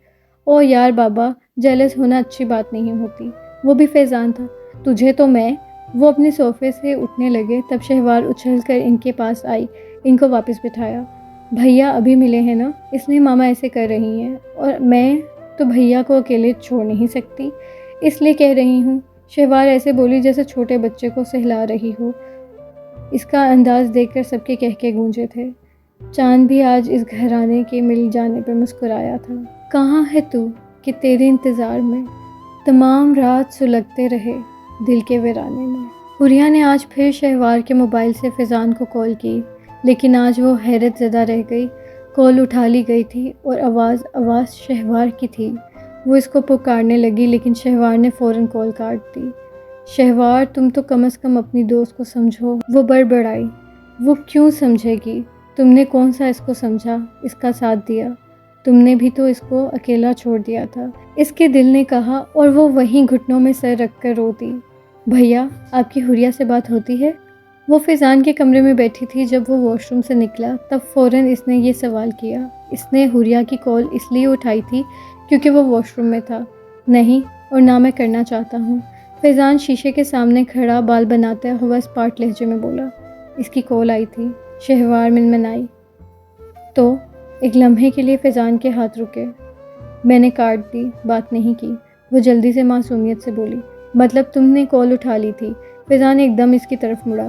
Speaker 1: او یار بابا، جیلس ہونا اچھی بات نہیں ہوتی، وہ بھی فیضان تھا، تجھے تو میں۔ وہ اپنے صوفے سے اٹھنے لگے، تب شہوار اچھل کر ان کے پاس آئی، ان کو واپس بٹھایا۔ بھیا ابھی ملے ہیں نا، اس لیے ماما ایسے کر رہی ہیں، اور میں تو بھیا کو اکیلے چھوڑ نہیں سکتی، اس لیے کہہ رہی ہوں، شہوار ایسے بولی جیسے چھوٹے بچے کو سہلا رہی ہو۔ اس کا انداز دیکھ کر سب کے کہکے گونجے تھے۔ چاند بھی آج اس گھرانے کے مل جانے پر مسکرایا تھا۔ کہاں ہے تو کہ تیرے انتظار میں تمام رات سلگتے رہے دل کے ویرانے میں۔ حوریہ نے آج پھر شہوار کے موبائل سے فیضان کو کال کی، لیکن آج وہ حیرت زدہ رہ گئی۔ کال اٹھا لی گئی تھی اور آواز شہوار کی تھی۔ وہ اس کو پکارنے لگی، لیکن شہوار نے فوراً کال کاٹ دی۔ شہوار تم تو کم از کم اپنی دوست کو سمجھو، وہ بڑبڑائی۔ وہ کیوں سمجھے گی؟ تم نے کون سا اس کو سمجھا، اس کا ساتھ دیا؟ تم نے بھی تو اس کو اکیلا چھوڑ دیا تھا، اس کے دل نے کہا، اور وہ وہیں گھٹنوں میں سر رکھ کر روتی۔ بھیا آپ کی حوریہ سے بات ہوتی ہے؟ وہ فیضان کے کمرے میں بیٹھی تھی جب وہ واش روم سے نکلا، تب فوراً اس نے یہ سوال کیا۔ اس نے حوریہ کی کال اس لیے اٹھائی تھی کیونکہ وہ واش روم میں تھا؟ نہیں، اور نہ میں کرنا چاہتا ہوں، فیضان شیشے کے سامنے کھڑا بال بناتا ہوا اسپاٹ لہجے میں بولا۔ اس کی کال آئی تھی، شہوار منمنائی۔ تو ایک لمحے کے لیے فیضان کے ہاتھ رکے۔ میں نے کاٹ دی، بات نہیں کی۔ وہ جلدی سے معصومیت سے بولی، مطلب تم نے کال اٹھا لی تھی؟ فیضان ایک دم اس کی طرف مڑا۔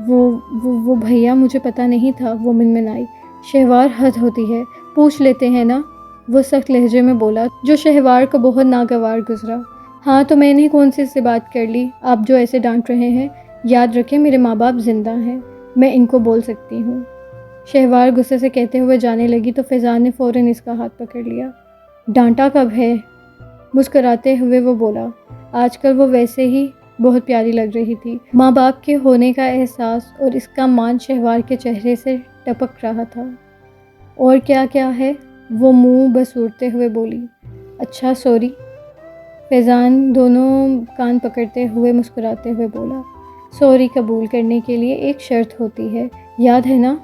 Speaker 1: وہ بھیا مجھے پتہ نہیں تھا، وہ منمنائی۔ شہوار حد ہوتی ہے، پوچھ لیتے ہیں نا، وہ سخت لہجے میں بولا، جو شہوار کو بہت ناگوار گزرا۔ ہاں تو میں نے کون سے بات کر لی، آپ جو ایسے ڈانٹ رہے ہیں؟ یاد رکھیں میرے ماں باپ زندہ ہیں، میں ان کو بول سکتی ہوں۔ شہوار غصے سے کہتے ہوئے جانے لگی تو فیضان نے فوراً اس کا ہاتھ پکڑ لیا۔ ڈانٹا کب ہے؟ مسکراتے ہوئے وہ بولا، آج کل وہ ویسے ہی بہت پیاری لگ رہی تھی۔ ماں باپ کے ہونے کا احساس اور اس کا مان شہوار کے چہرے سے ٹپک رہا تھا۔ اور کیا ہے؟ وہ منہ بسورتے ہوئے بولی۔ اچھا سوری۔ فیضان دونوں کان پکڑتے ہوئے مسکراتے ہوئے بولا، سوری قبول کرنے کے لیے ایک شرط ہوتی ہے، یاد ہے نا؟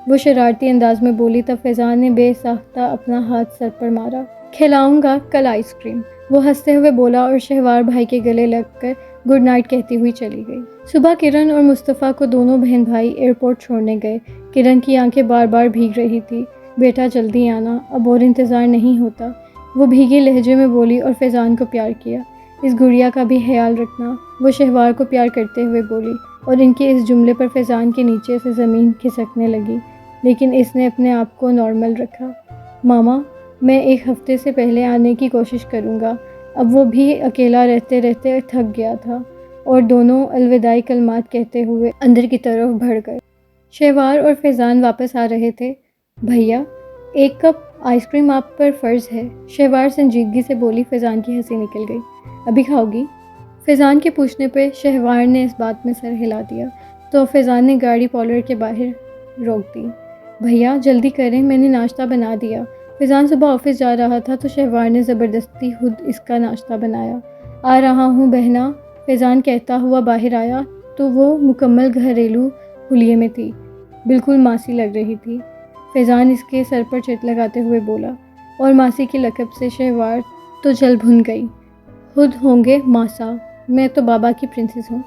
Speaker 1: وہ شرارتی انداز میں بولی۔ تب فیضان نے بے ساختہ اپنا ہاتھ سر پر مارا۔ کھلاؤں گا کل آئس کریم، وہ ہنستے ہوئے بولا اور شہوار بھائی کے گلے لگ کر گڈ نائٹ کہتی ہوئی چلی گئی۔ صبح کرن اور مصطفیٰ کو دونوں بہن بھائی ایئرپورٹ چھوڑنے گئے۔ کرن کی آنکھیں بار بار بھیگ رہی تھی۔ بیٹا جلدی آنا، اب اور انتظار نہیں ہوتا، وہ بھیگے لہجے میں بولی اور فیضان کو پیار کیا۔ اس گڑیا کا بھی خیال رکھنا، وہ شہوار کو پیار کرتے ہوئے بولی، اور ان کے اس جملے پر فیضان کے نیچے سے زمین کھسکنے لگی، لیکن اس نے اپنے آپ کو نارمل رکھا۔ ماما، میں ایک ہفتے سے پہلے آنے کی کوشش کروں گا۔ اب وہ بھی اکیلا رہتے رہتے تھک گیا تھا، اور دونوں الوداعی کلمات کہتے ہوئے اندر کی طرف بڑھ گئے۔ شہوار اور فیضان واپس آ رہے تھے۔ بھیا، ایک کپ آئس کریم آپ پر فرض ہے، شہوار سنجیدگی سے بولی۔ فیضان کی ہنسی نکل گئی۔ ابھی کھاؤ گی؟ فیضان کے پوچھنے پہ شہوار نے اس بات میں سر ہلا دیا تو فیضان نے گاڑی پارلر کے باہر روک دی۔ بھیا جلدی کریں، میں نے ناشتہ بنا دیا۔ فیضان صبح آفس جا رہا تھا تو شہوار نے زبردستی خود اس کا ناشتہ بنایا۔ آ رہا ہوں بہنا، فیضان کہتا ہوا باہر آیا تو وہ مکمل گھریلو حلیے میں تھی، بالکل ماسی لگ رہی تھی۔ فیضان اس کے سر پر چٹ لگاتے ہوئے بولا، اور ماسی کے لقب سے شہوار تو جل بھن گئی۔ خود ہوں گے ماسا، میں تو بابا کی پرنسس ہوں،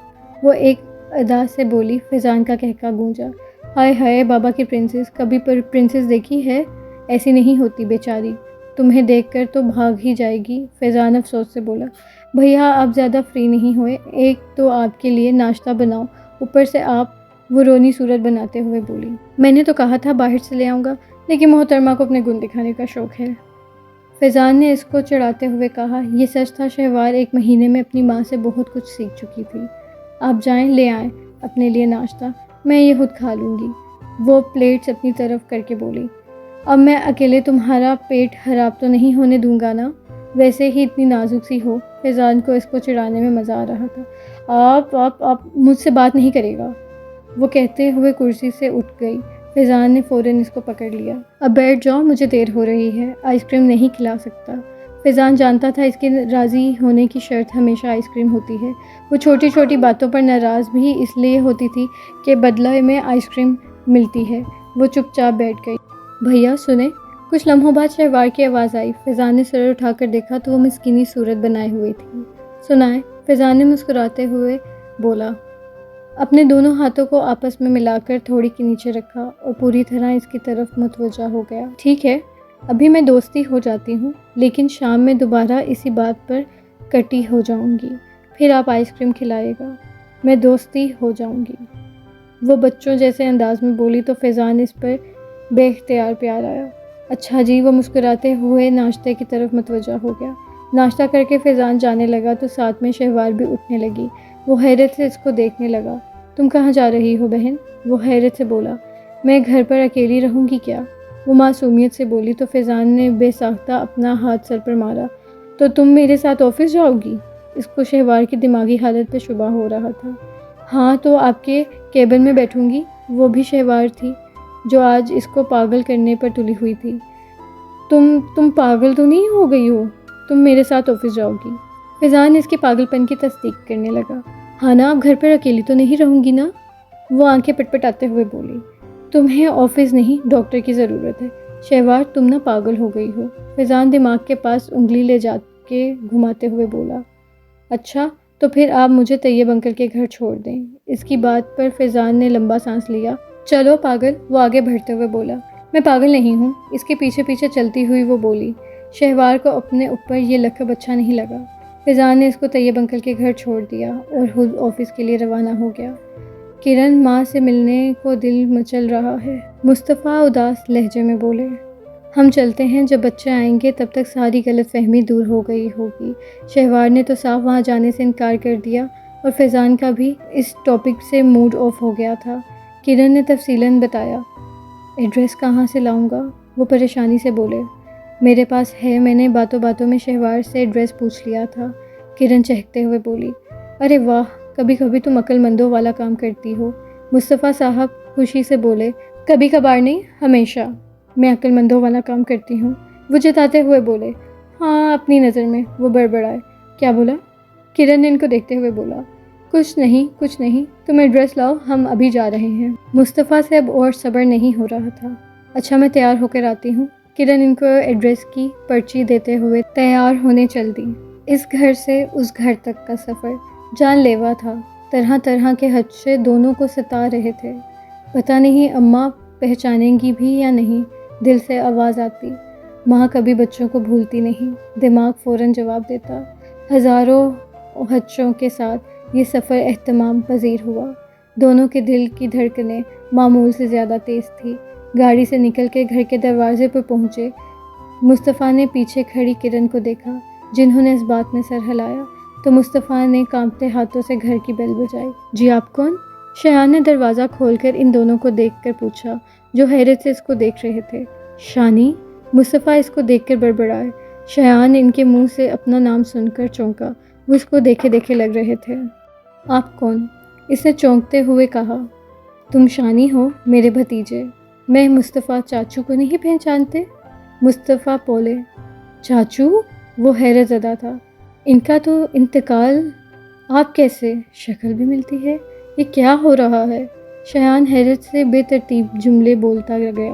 Speaker 1: وہ ایک ادا سے بولی۔ فیضان کا کہکا گونجا۔ ہائے ہائے، بابا کی پرنسس، کبھی پرنسس دیکھی ہے؟ ایسی نہیں ہوتی بیچاری، تمہیں دیکھ کر تو بھاگ ہی جائے گی۔ فیضان افسوس سے بولا، بھیا آپ زیادہ فری نہیں ہوئے، ایک تو آپ کے لیے ناشتہ بناؤ، اوپر سے آپ، وہ رونی صورت بناتے ہوئے بولی۔ میں نے تو کہا تھا باہر سے لے آؤں گا، لیکن محترمہ کو اپنے گن دکھانے کا شوق ہے۔ فیضان نے اس کو چڑھاتے ہوئے کہا۔ یہ سچ تھا، شہوار ایک مہینے میں اپنی ماں سے بہت کچھ سیکھ چکی تھی۔ آپ جائیں، لے آئیں اپنے لیے ناشتہ، میں یہ خود کھا لوں گی، وہ پلیٹس اپنی طرف کر کے بولی۔ اب میں اکیلے تمہارا پیٹ خراب تو نہیں ہونے دوں گا نا، ویسے ہی اتنی نازک سی ہو۔ فیضان کو اس کو چڑھانے میں مزہ آ رہا تھا۔ آپ مجھ سے بات نہیں کرے گا، وہ کہتے ہوئے کرسی سے اٹھ گئی۔ فیضان نے فوراً اس کو پکڑ لیا۔ اب بیٹھ جاؤ، مجھے دیر ہو رہی ہے، آئس کریم نہیں کھلا سکتا۔ فیضان جانتا تھا اس کے راضی ہونے کی شرط ہمیشہ آئس کریم ہوتی ہے۔ وہ چھوٹی چھوٹی باتوں پر ناراض بھی اس لیے ہوتی تھی کہ بدلے میں آئس کریم ملتی ہے۔ وہ چپ چاپ بیٹھ گئی۔ بھیا سنیں، کچھ لمحوں بعد شہوار کی آواز آئی۔ فیضان نے سر اٹھا کر دیکھا تو وہ مسکینی صورت بنائے ہوئی تھی۔ سنائیں، فیضان نے مسکراتے ہوئے بولا، اپنے دونوں ہاتھوں کو آپس میں ملا کر تھوڑی کے نیچے رکھا اور پوری طرح اس کی طرف متوجہ ہو گیا۔ ٹھیک ہے، ابھی میں دوستی ہو جاتی ہوں، لیکن شام میں دوبارہ اسی بات پر کٹی ہو جاؤں گی، پھر آپ آئس کریم کھلائے گا، میں دوستی ہو جاؤں گی، وہ بچوں جیسے انداز میں بولی تو فیضان اس پر بے اختیار پیار آیا۔ اچھا جی، وہ مسکراتے ہوئے ناشتے کی طرف متوجہ ہو گیا۔ ناشتہ کر کے فیضان جانے لگا تو ساتھ میں شہوار بھی اٹھنے لگی۔ وہ حیرت سے اس کو دیکھنے لگا۔ تم کہاں جا رہی ہو بہن؟ وہ حیرت سے بولا۔ میں گھر پر اکیلی رہوں گی کیا؟ وہ معصومیت سے بولی تو فیضان نے بے ساختہ اپنا ہاتھ سر پر مارا۔ تو تم میرے ساتھ آفس جاؤ گی؟ اس کو شہوار کی دماغی حالت پہ شبہ ہو رہا تھا۔ ہاں تو آپ کے کیبن میں بیٹھوں گی، وہ بھی شہوار تھی جو آج اس کو پاگل کرنے پر تلی ہوئی تھی۔ تم پاگل تو نہیں ہو گئی ہو؟ تم میرے ساتھ آفس جاؤ گی؟ فیضان اس کے پاگل پن کی تصدیق کرنے لگا۔ ہاں نا، اب گھر پر اکیلی تو نہیں رہوں گی نا؟ وہ آنکھیں پٹ پٹاتے ہوئے بولی۔ تمہیں آفس نہیں، ڈاکٹر کی ضرورت ہے۔ شہوار تم نہ پاگل ہو گئی ہو، فیضان دماغ کے پاس انگلی لے جا کے گھماتے ہوئے بولا۔ اچھا تو پھر آپ مجھے طیب انکل کے گھر چھوڑ دیں۔ اس کی بات پر فیضان نے لمبا سانس لیا۔ چلو پاگل، وہ آگے بڑھتے ہوئے بولا۔ میں پاگل نہیں ہوں، اس کے پیچھے پیچھے چلتی ہوئی وہ بولی۔ شہوار کو اپنے اوپر یہ لقب اچھا نہیں لگا۔ فیضان نے اس کو طیب انکل کے گھر چھوڑ دیا اور خود آفس کے لیے روانہ ہو گیا۔ کرن ماں سے ملنے کو دل مچل رہا ہے، مصطفیٰ اداس لہجے میں بولے۔ ہم چلتے ہیں، جب بچے آئیں گے تب تک ساری غلط فہمی دور ہو گئی ہوگی۔ شہوار نے تو صاف وہاں جانے سے انکار کر دیا اور فیضان کا بھی اس ٹاپک سے موڈ آف ہو گیا تھا۔ کرن نے تفصیلاً بتایا۔ ایڈریس کہاں سے لاؤں گا؟ وہ پریشانی سے بولے۔ میرے پاس ہے، میں نے باتوں باتوں میں شہوار سے ایڈریس پوچھ لیا تھا۔ کرن چہکتے ہوئے بولی۔ ارے واہ، کبھی کبھی تم عقل مندوں والا کام کرتی ہو۔ مصطفیٰ صاحب خوشی سے بولے۔ کبھی کبھار نہیں، ہمیشہ میں عقل مندوں والا کام کرتی ہوں، وہ جتاتے ہوئے بولے۔ ہاں، اپنی نظر میں، وہ بڑبڑائے۔ کیا بولا؟ کرن نے ان کو دیکھتے ہوئے بولا۔ کچھ نہیں، تم ایڈریس لاؤ، ہم ابھی جا رہے ہیں۔ مصطفیٰ سے اب اور صبر نہیں ہو رہا تھا۔ اچھا، میں تیار ہو کر آتی ہوں۔ کرن ان کو ایڈریس کی پرچی دیتے ہوئے تیار ہونے چل دی۔ اس گھر سے اس گھر تک کا سفر جان لیوا تھا، طرح طرح کے خدشے دونوں کو ستا رہے تھے۔ پتہ نہیں اماں پہچانیں گی بھی یا نہیں، دل سے آواز آتی۔ ماں کبھی بچوں کو بھولتی نہیں، دماغ فوراً جواب دیتا۔ ہزاروں خدشوں کے ساتھ یہ سفر اہتمام پذیر ہوا۔ دونوں کے دل کی دھڑکنیں معمول سے زیادہ تیز تھی۔ گاڑی سے نکل کے گھر کے دروازے پر پہنچے۔ مصطفیٰ نے پیچھے کھڑی کرن کو دیکھا، جنہوں نے اس بات میں سر ہلایا تو مصطفیٰ نے کانپتے ہاتھوں سے گھر کی بیل بجائی۔ جی آپ کون؟ شایان نے دروازہ کھول کر ان دونوں کو دیکھ کر پوچھا، جو حیرت سے اس کو دیکھ رہے تھے۔ شانی؟ مصطفیٰ اس کو دیکھ کر بڑبڑائے۔ شایان ان کے منہ سے اپنا نام سن کر چونکا، وہ اس کو دیکھے دیکھے لگ رہے تھے۔ آپ کون؟ اس نے چونکتے ہوئے کہا۔ تم شانی ہو، میرے بھتیجے۔ میں مصطفیٰ چاچو کو نہیں پہچانتے؟ مصطفیٰ بولے۔ چاچو؟ وہ حیرت زدہ تھا۔ ان کا تو انتقال، آپ کیسے؟ شکل بھی ملتی ہے، یہ کیا ہو رہا ہے؟ شایان حیرت سے بے ترتیب جملے بولتا گیا۔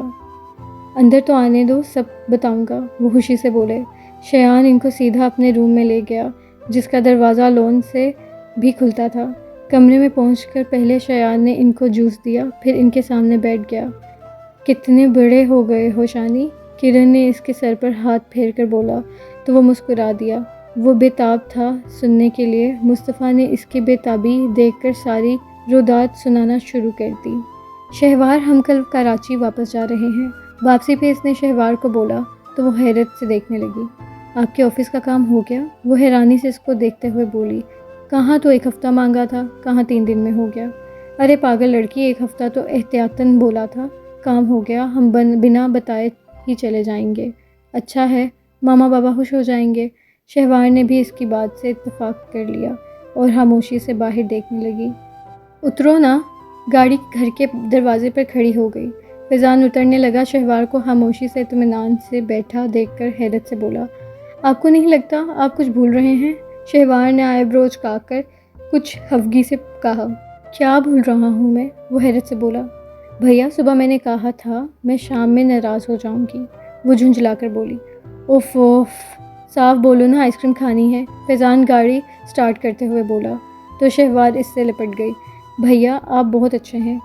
Speaker 1: اندر تو آنے دو، سب بتاؤں گا، وہ خوشی سے بولے۔ شایان ان کو سیدھا اپنے روم میں لے گیا، جس کا دروازہ لون سے بھی کھلتا تھا۔ کمرے میں پہنچ کر پہلے شایان نے ان کو جوس دیا، پھر ان کے سامنے بیٹھ گیا۔ کتنے بڑے ہو گئے ہو شانی، کرن نے اس کے سر پر ہاتھ پھیر کر بولا تو وہ مسکرا دیا۔ وہ بے تاب تھا سننے کے لیے۔ مصطفیٰ نے اس کی بے تابی دیکھ کر ساری رودات سنانا شروع کر دی۔ شہوار، ہم کل کراچی واپس جا رہے ہیں۔ واپسی پہ اس نے شہوار کو بولا تو وہ حیرت سے دیکھنے لگی۔ آپ کے آفس کا کام ہو گیا؟ وہ حیرانی سے اس کو دیکھتے ہوئے بولی۔ کہاں تو 1 ہفتہ مانگا تھا، کہاں 3 دن میں ہو گیا؟ ارے پاگل لڑکی، 1 ہفتہ تو احتیاطاً بولا تھا۔ کام ہو گیا، ہم بنا بتائے ہی چلے جائیں گے۔ اچھا ہے، ماما بابا خوش ہو جائیں گے۔ شہوار نے بھی اس کی بات سے اتفاق کر لیا اور خاموشی سے باہر دیکھنے لگی۔ اترو نا۔ گاڑی گھر کے دروازے پر کھڑی ہو گئی۔ فیضان اترنے لگا، شہوار کو خاموشی سے اطمینان سے بیٹھا دیکھ کر حیرت سے بولا۔ آپ کو نہیں لگتا آپ کچھ بھول رہے ہیں؟ شہوار نے آئی برو چکا کر کچھ خفگی سے کہا۔ کیا بھول رہا ہوں میں؟ وہ حیرت سے بولا۔ بھیا، صبح میں نے کہا تھا میں شام میں ناراض ہو جاؤں گی، وہ جھنجھلا کر بولی۔ اوف اوف، صاف بولو نا، آئس کریم کھانی ہے، فیضان گاڑی سٹارٹ کرتے ہوئے بولا تو شہوار اس سے لپٹ گئی۔ بھیا آپ بہت اچھے ہیں۔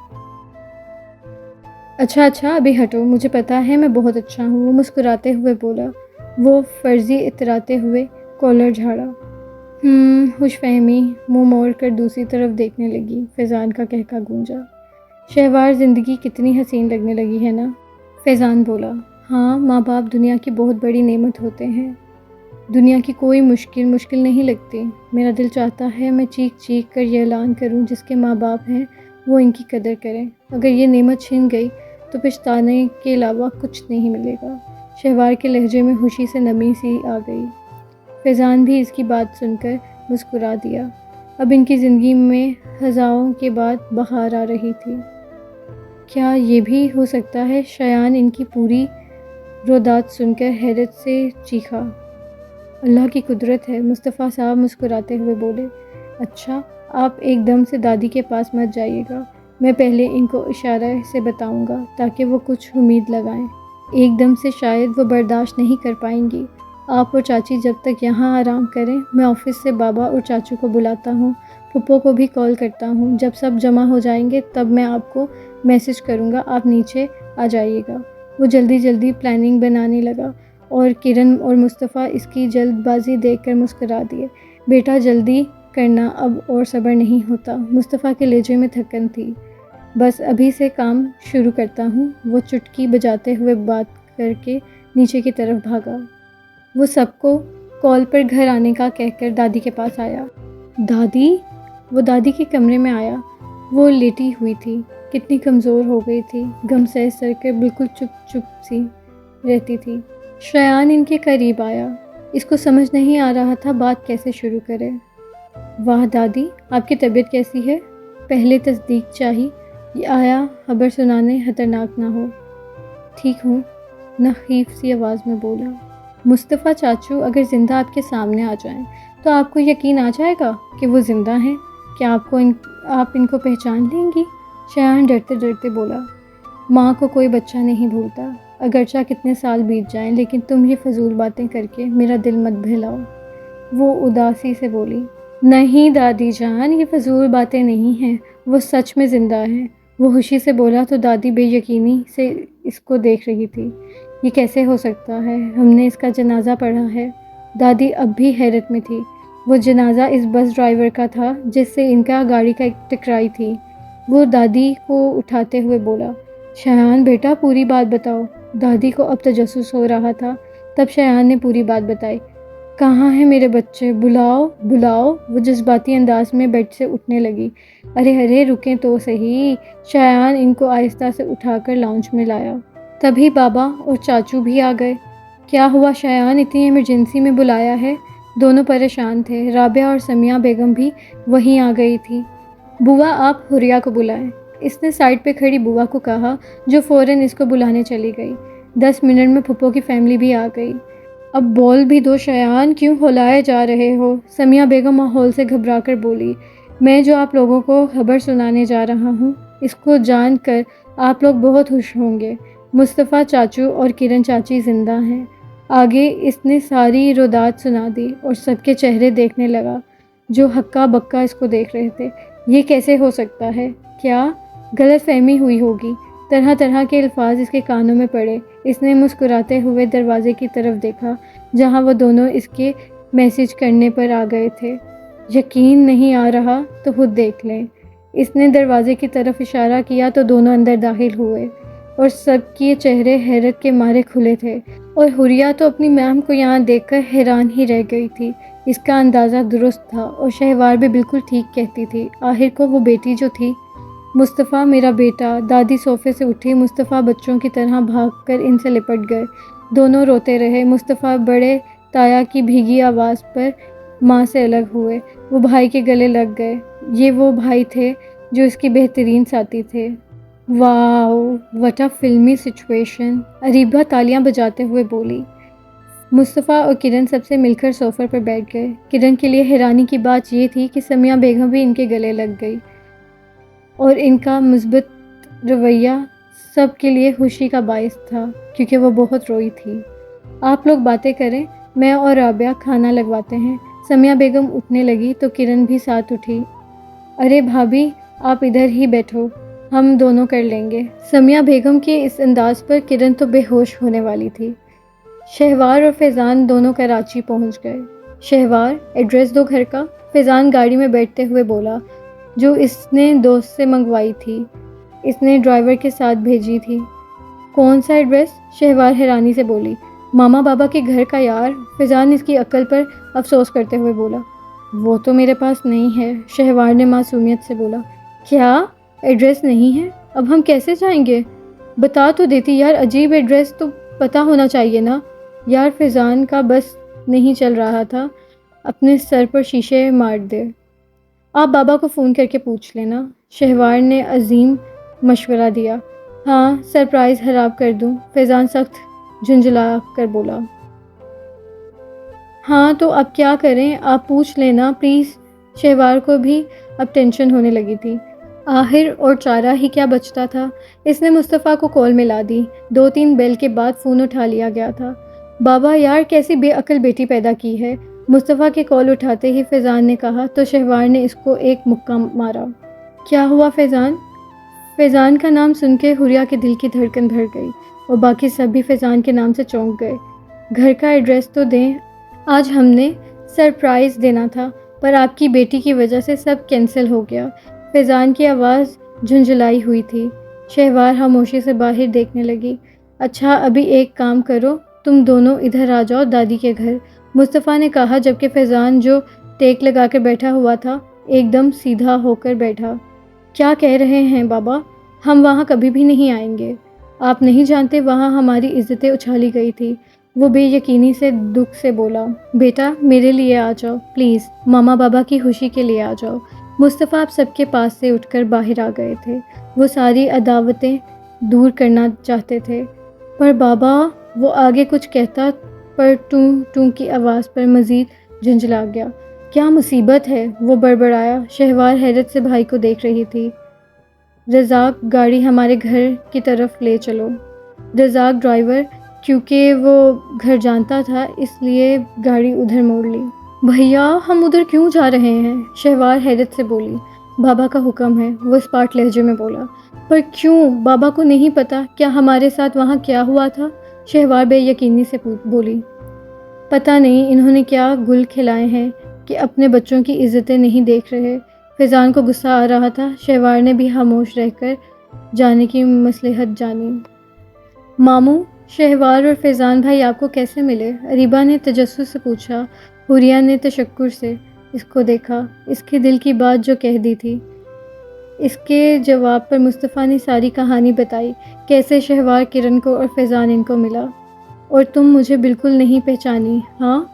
Speaker 1: اچھا ابھی ہٹو، مجھے پتا ہے میں بہت اچھا ہوں، وہ مسکراتے ہوئے بولا۔ وہ فرضی اتراتے ہوئے کالر جھاڑا۔ خوش فہمی، منہ موڑ کر دوسری طرف دیکھنے لگی۔ فیضان کا کہکا گونجا۔ شہوار، زندگی کتنی حسین لگنے لگی ہے نا؟ فیضان بولا۔ ہاں، ماں باپ دنیا کی بہت بڑی نعمت ہوتے ہیں۔ دنیا کی کوئی مشکل نہیں لگتی۔ میرا دل چاہتا ہے میں چیخ چیخ کر یہ اعلان کروں، جس کے ماں باپ ہیں وہ ان کی قدر کریں۔ اگر یہ نعمت چھن گئی تو پچھتانے کے علاوہ کچھ نہیں ملے گا۔ شہوار کے لہجے میں خوشی سے نمی سی آ گئی۔ فیضان بھی اس کی بات سن کر مسکرا دیا۔ اب ان کی زندگی میں خزاں کے بعد بہار آ رہی تھی۔ کیا یہ بھی ہو سکتا ہے؟ شایان ان کی پوری رودات سن کر حیرت سے چیخا۔ اللہ کی قدرت ہے، مصطفیٰ صاحب مسکراتے ہوئے بولے۔ اچھا، آپ ایک دم سے دادی کے پاس مت جائیے گا، میں پہلے ان کو اشارہ سے بتاؤں گا تاکہ وہ کچھ امید لگائیں۔ ایک دم سے شاید وہ برداشت نہیں کر پائیں گی۔ آپ اور چاچی جب تک یہاں آرام کریں، میں آفس سے بابا اور چاچو کو بلاتا ہوں، پھپھو کو بھی کال کرتا ہوں۔ جب سب جمع ہو جائیں گے تب میں آپ کو میسج کروں گا، آپ نیچے آ جائیے گا۔ وہ جلدی جلدی پلاننگ بنانے لگا اور کرن اور مصطفیٰ اس کی جلد بازی دیکھ کر مسکرا دیے۔ بیٹا جلدی کرنا، اب اور صبر نہیں ہوتا۔ مصطفیٰ کے لہجے میں تھکن تھی۔ بس ابھی سے کام شروع کرتا ہوں۔ وہ چٹکی بجاتے ہوئے بات کر کے نیچے کی طرف بھاگا۔ وہ سب کو کال پر گھر آنے کا کہہ کر دادی کے پاس آیا۔ دادی؟ وہ دادی کے کمرے میں آیا۔ وہ لیٹی ہوئی تھی، کتنی کمزور ہو گئی تھی، غم سے سر کے بالکل چپ چپ سی رہتی تھی۔ شایان ان کے قریب آیا۔ اس کو سمجھ نہیں آ رہا تھا بات کیسے شروع کرے۔ واہ دادی، آپ کی طبیعت کیسی ہے؟ پہلے تصدیق چاہی، یہ آیا خبر سنانے خطرناک نہ ہو۔ ٹھیک ہوں، نحیف سی آواز میں بولا۔ مصطفیٰ چاچو اگر زندہ آپ کے سامنے آ جائیں تو آپ کو یقین آ جائے گا کہ وہ زندہ ہیں؟ کیا آپ ان کو پہچان لیں گی؟ شایان ڈرتے ڈرتے بولا۔ ماں کو کوئی بچہ نہیں بھولتا، اگرچہ کتنے سال بیت جائیں، لیکن تم یہ فضول باتیں کر کے میرا دل مت بہلاؤ۔ وہ اداسی سے بولی۔ نہیں دادی جان، یہ فضول باتیں نہیں ہیں، وہ سچ میں زندہ ہے۔ وہ خوشی سے بولا تو دادی بے یقینی سے اس کو دیکھ رہی تھی۔ یہ کیسے ہو سکتا ہے؟ ہم نے اس کا جنازہ پڑھا ہے۔ دادی اب بھی حیرت میں تھی۔ وہ جنازہ اس بس ڈرائیور کا تھا جس سے ان کا گاڑی کا ٹکرائی تھی۔ وہ دادی کو اٹھاتے ہوئے بولا۔ شایان بیٹا پوری بات بتاؤ۔ دادی کو اب تجسس ہو رہا تھا۔ تب شایان نے پوری بات بتائی۔ کہاں ہیں میرے بچے؟ بلاؤ بلاؤ۔ وہ جذباتی انداز میں بیڈ سے اٹھنے لگی۔ ارے رکیں تو صحیح۔ شایان ان کو آہستہ سے اٹھا کر لاؤنج میں لایا۔ تبھی بابا اور چاچو بھی آ گئے۔ کیا ہوا شایان، اتنی ایمرجنسی میں بلایا ہے؟ دونوں پریشان تھے۔ رابعہ اور سمیہ بیگم بھی وہیں آ گئی تھی۔ بوا آپ حریہ کو بلائیں، اس نے سائڈ پہ کھڑی بوا کو کہا، جو فوراً اس کو بلانے چلی گئی۔ 10 منٹ میں پھپھو کی فیملی بھی آ گئی۔ اب بول بھی دو شایان، کیوں ہلائے جا رہے ہو؟ سمیہ بیگم ماحول سے گھبرا کر بولی۔ میں جو آپ لوگوں کو خبر سنانے جا رہا ہوں، اس کو جان کر آپ لوگ بہت خوش ہوں گے۔ مصطفیٰ چاچو اور کرن چاچی زندہ ہیں۔ آگے اس نے ساری رودات سنا دی اور سب کے چہرے دیکھنے لگا جو ہکا بکا اس کو دیکھ رہے تھے۔ یہ کیسے ہو سکتا ہے؟ کیا غلط فہمی ہوئی ہوگی؟ طرح طرح کے الفاظ اس کے کانوں میں پڑے۔ اس نے مسکراتے ہوئے دروازے کی طرف دیکھا جہاں وہ دونوں اس کے میسج کرنے پر آ گئے تھے۔ یقین نہیں آ رہا تو خود دیکھ لیں۔ اس نے دروازے کی طرف اشارہ کیا تو دونوں اندر داخل ہوئے اور سب کے چہرے حیرت کے مارے کھلے تھے، اور حریہ تو اپنی میم کو یہاں دیکھ کر حیران ہی رہ گئی تھی۔ اس کا اندازہ درست تھا اور شہوار بھی بالکل ٹھیک کہتی تھی۔ آخر کو وہ بیٹی جو تھی۔ مصطفیٰ میرا بیٹا۔ دادی صوفے سے اٹھی۔ مصطفیٰ بچوں کی طرح بھاگ کر ان سے لپٹ گئے۔ دونوں روتے رہے۔ مصطفیٰ بڑے تایا کی بھیگی آواز پر ماں سے الگ ہوئے۔ وہ بھائی کے گلے لگ گئے۔ یہ وہ بھائی تھے جو اس کے بہترین ساتھی تھے۔ واو وٹ اے فلمی سچویشن، اریبہ تالیاں بجاتے ہوئے بولی۔ مصطفیٰ اور کرن سب سے مل کر صوفے پر بیٹھ گئے۔ کرن کے لیے حیرانی کی بات یہ تھی کہ سمیہ بیگم بھی ان کے گلے لگ گئی، اور ان کا مثبت رویہ سب کے لیے خوشی کا باعث تھا کیونکہ وہ بہت روئی تھی۔ آپ لوگ باتیں کریں، میں اور رابعہ کھانا لگواتے ہیں۔ سمیہ بیگم اٹھنے لگی تو کرن بھی ساتھ اٹھی۔ ارے بھابھی آپ ادھر ہی بیٹھو، ہم دونوں کر لیں گے۔ سمیہ بیگم کے اس انداز پر کرن تو بے ہوش ہونے والی تھی۔ شہوار اور فیضان دونوں کراچی پہنچ گئے۔ شہوار ایڈریس دو گھر کا، فیضان گاڑی میں بیٹھتے ہوئے بولا، جو اس نے دوست سے منگوائی تھی، اس نے ڈرائیور کے ساتھ بھیجی تھی۔ کون سا ایڈریس؟ شہوار حیرانی سے بولی۔ ماما بابا کے گھر کا یار، فیضان اس کی عقل پر افسوس کرتے ہوئے بولا۔ وہ تو میرے پاس نہیں ہے، شہوار نے معصومیت سے بولا۔ کیا ایڈریس نہیں ہے؟ اب ہم کیسے جائیں گے؟ بتا تو دیتی یار، عجیب ایڈریس تو پتہ ہونا چاہیے نا۔ یار فیضان کا بس نہیں چل رہا تھا، اپنے سر پر شیشے مار دے۔ آپ بابا کو فون کر کے پوچھ لینا، شہوار نے عظیم مشورہ دیا۔ ہاں سرپرائز خراب کر دوں، فیضان سخت جھنجھلا کر بولا۔ ہاں تو اب کیا کریں، آپ پوچھ لینا پلیز۔ شہوار کو بھی اب ٹینشن ہونے لگی تھی۔ آخر اور چارہ ہی کیا بچتا تھا، اس نے مصطفیٰ کو کال ملا دی۔ 2-3 بیل کے بعد فون اٹھا لیا گیا تھا۔ بابا یار کیسی بے عقل بیٹی پیدا کی ہے، مصطفیٰ کے کال اٹھاتے ہی فیضان نے کہا تو شہوار نے اس کو ایک مکہ مارا۔ کیا ہوا فیضان؟ فیضان کا نام سن کے حریہ کے دل کی دھڑکن بڑھ گئی۔ اور باقی سب بھی فیضان کے نام سے چونک گئے۔ گھر کا ایڈریس تو دیں، آج ہم نے سرپرائز دینا تھا پر آپ کی بیٹی کی وجہ سے سب کینسل ہو گیا۔ فیضان کی آواز جھنجھلائی ہوئی تھی۔ شہوار خاموشی سے باہر دیکھنے لگی۔ اچھا ابھی ایک کام کرو، تم دونوں ادھر آ جاؤ دادی کے گھر، مصطفیٰ نے کہا، جبکہ فیضان جو ٹیک لگا کر بیٹھا ہوا تھا ایک دم سیدھا ہو کر بیٹھا۔ کیا کہہ رہے ہیں بابا؟ ہم وہاں کبھی بھی نہیں آئیں گے۔ آپ نہیں جانتے وہاں ہماری عزتیں اچھالی گئی تھی، وہ بے یقینی سے دکھ سے بولا۔ بیٹا میرے لیے آ جاؤ پلیز، ماما بابا کی خوشی کے لیے آ جاؤ۔ مصطفیٰ آپ سب کے پاس سے اٹھ کر باہر آ گئے تھے، وہ ساری عداوتیں دور کرنا چاہتے تھے۔ پر بابا، وہ آگے کچھ کہتا پر ٹوں ٹوں کی آواز پر مزید جھنجھلا گیا۔ کیا مصیبت ہے؟ وہ بڑبڑایا۔ شہوار حیرت سے بھائی کو دیکھ رہی تھی۔ رزاق گاڑی ہمارے گھر کی طرف لے چلو۔ رزاق ڈرائیور، کیونکہ وہ گھر جانتا تھا اس لیے گاڑی ادھر موڑ لی۔ بھیا ہم ادھر کیوں جا رہے ہیں؟ شہوار حیرت سے بولی۔ بابا کا حکم ہے، وہ اسپاٹ لہجے میں بولا۔ پر کیوں؟ بابا کو نہیں پتا کیا ہمارے ساتھ وہاں کیا ہوا تھا؟ شہوار بے یقینی سے بولی۔ پتہ نہیں انہوں نے کیا گل کھلائے ہیں کہ اپنے بچوں کی عزتیں نہیں دیکھ رہے۔ فیضان کو غصہ آ رہا تھا۔ شہوار نے بھی خاموش رہ کر جانے کی مصلحت جانی۔ ماموں، شہوار اور فیضان بھائی آپ کو کیسے ملے؟ اریبہ نے تجسس سے پوچھا۔ حوریہ نے تشکر سے اس کو دیکھا، اس کے دل کی بات جو کہہ دی تھی۔ اس کے جواب پر مصطفیٰ نے ساری کہانی بتائی، کیسے شہوار کرن کو اور فیضان ان کو ملا۔ اور تم مجھے بالکل نہیں پہچانی، ہاں؟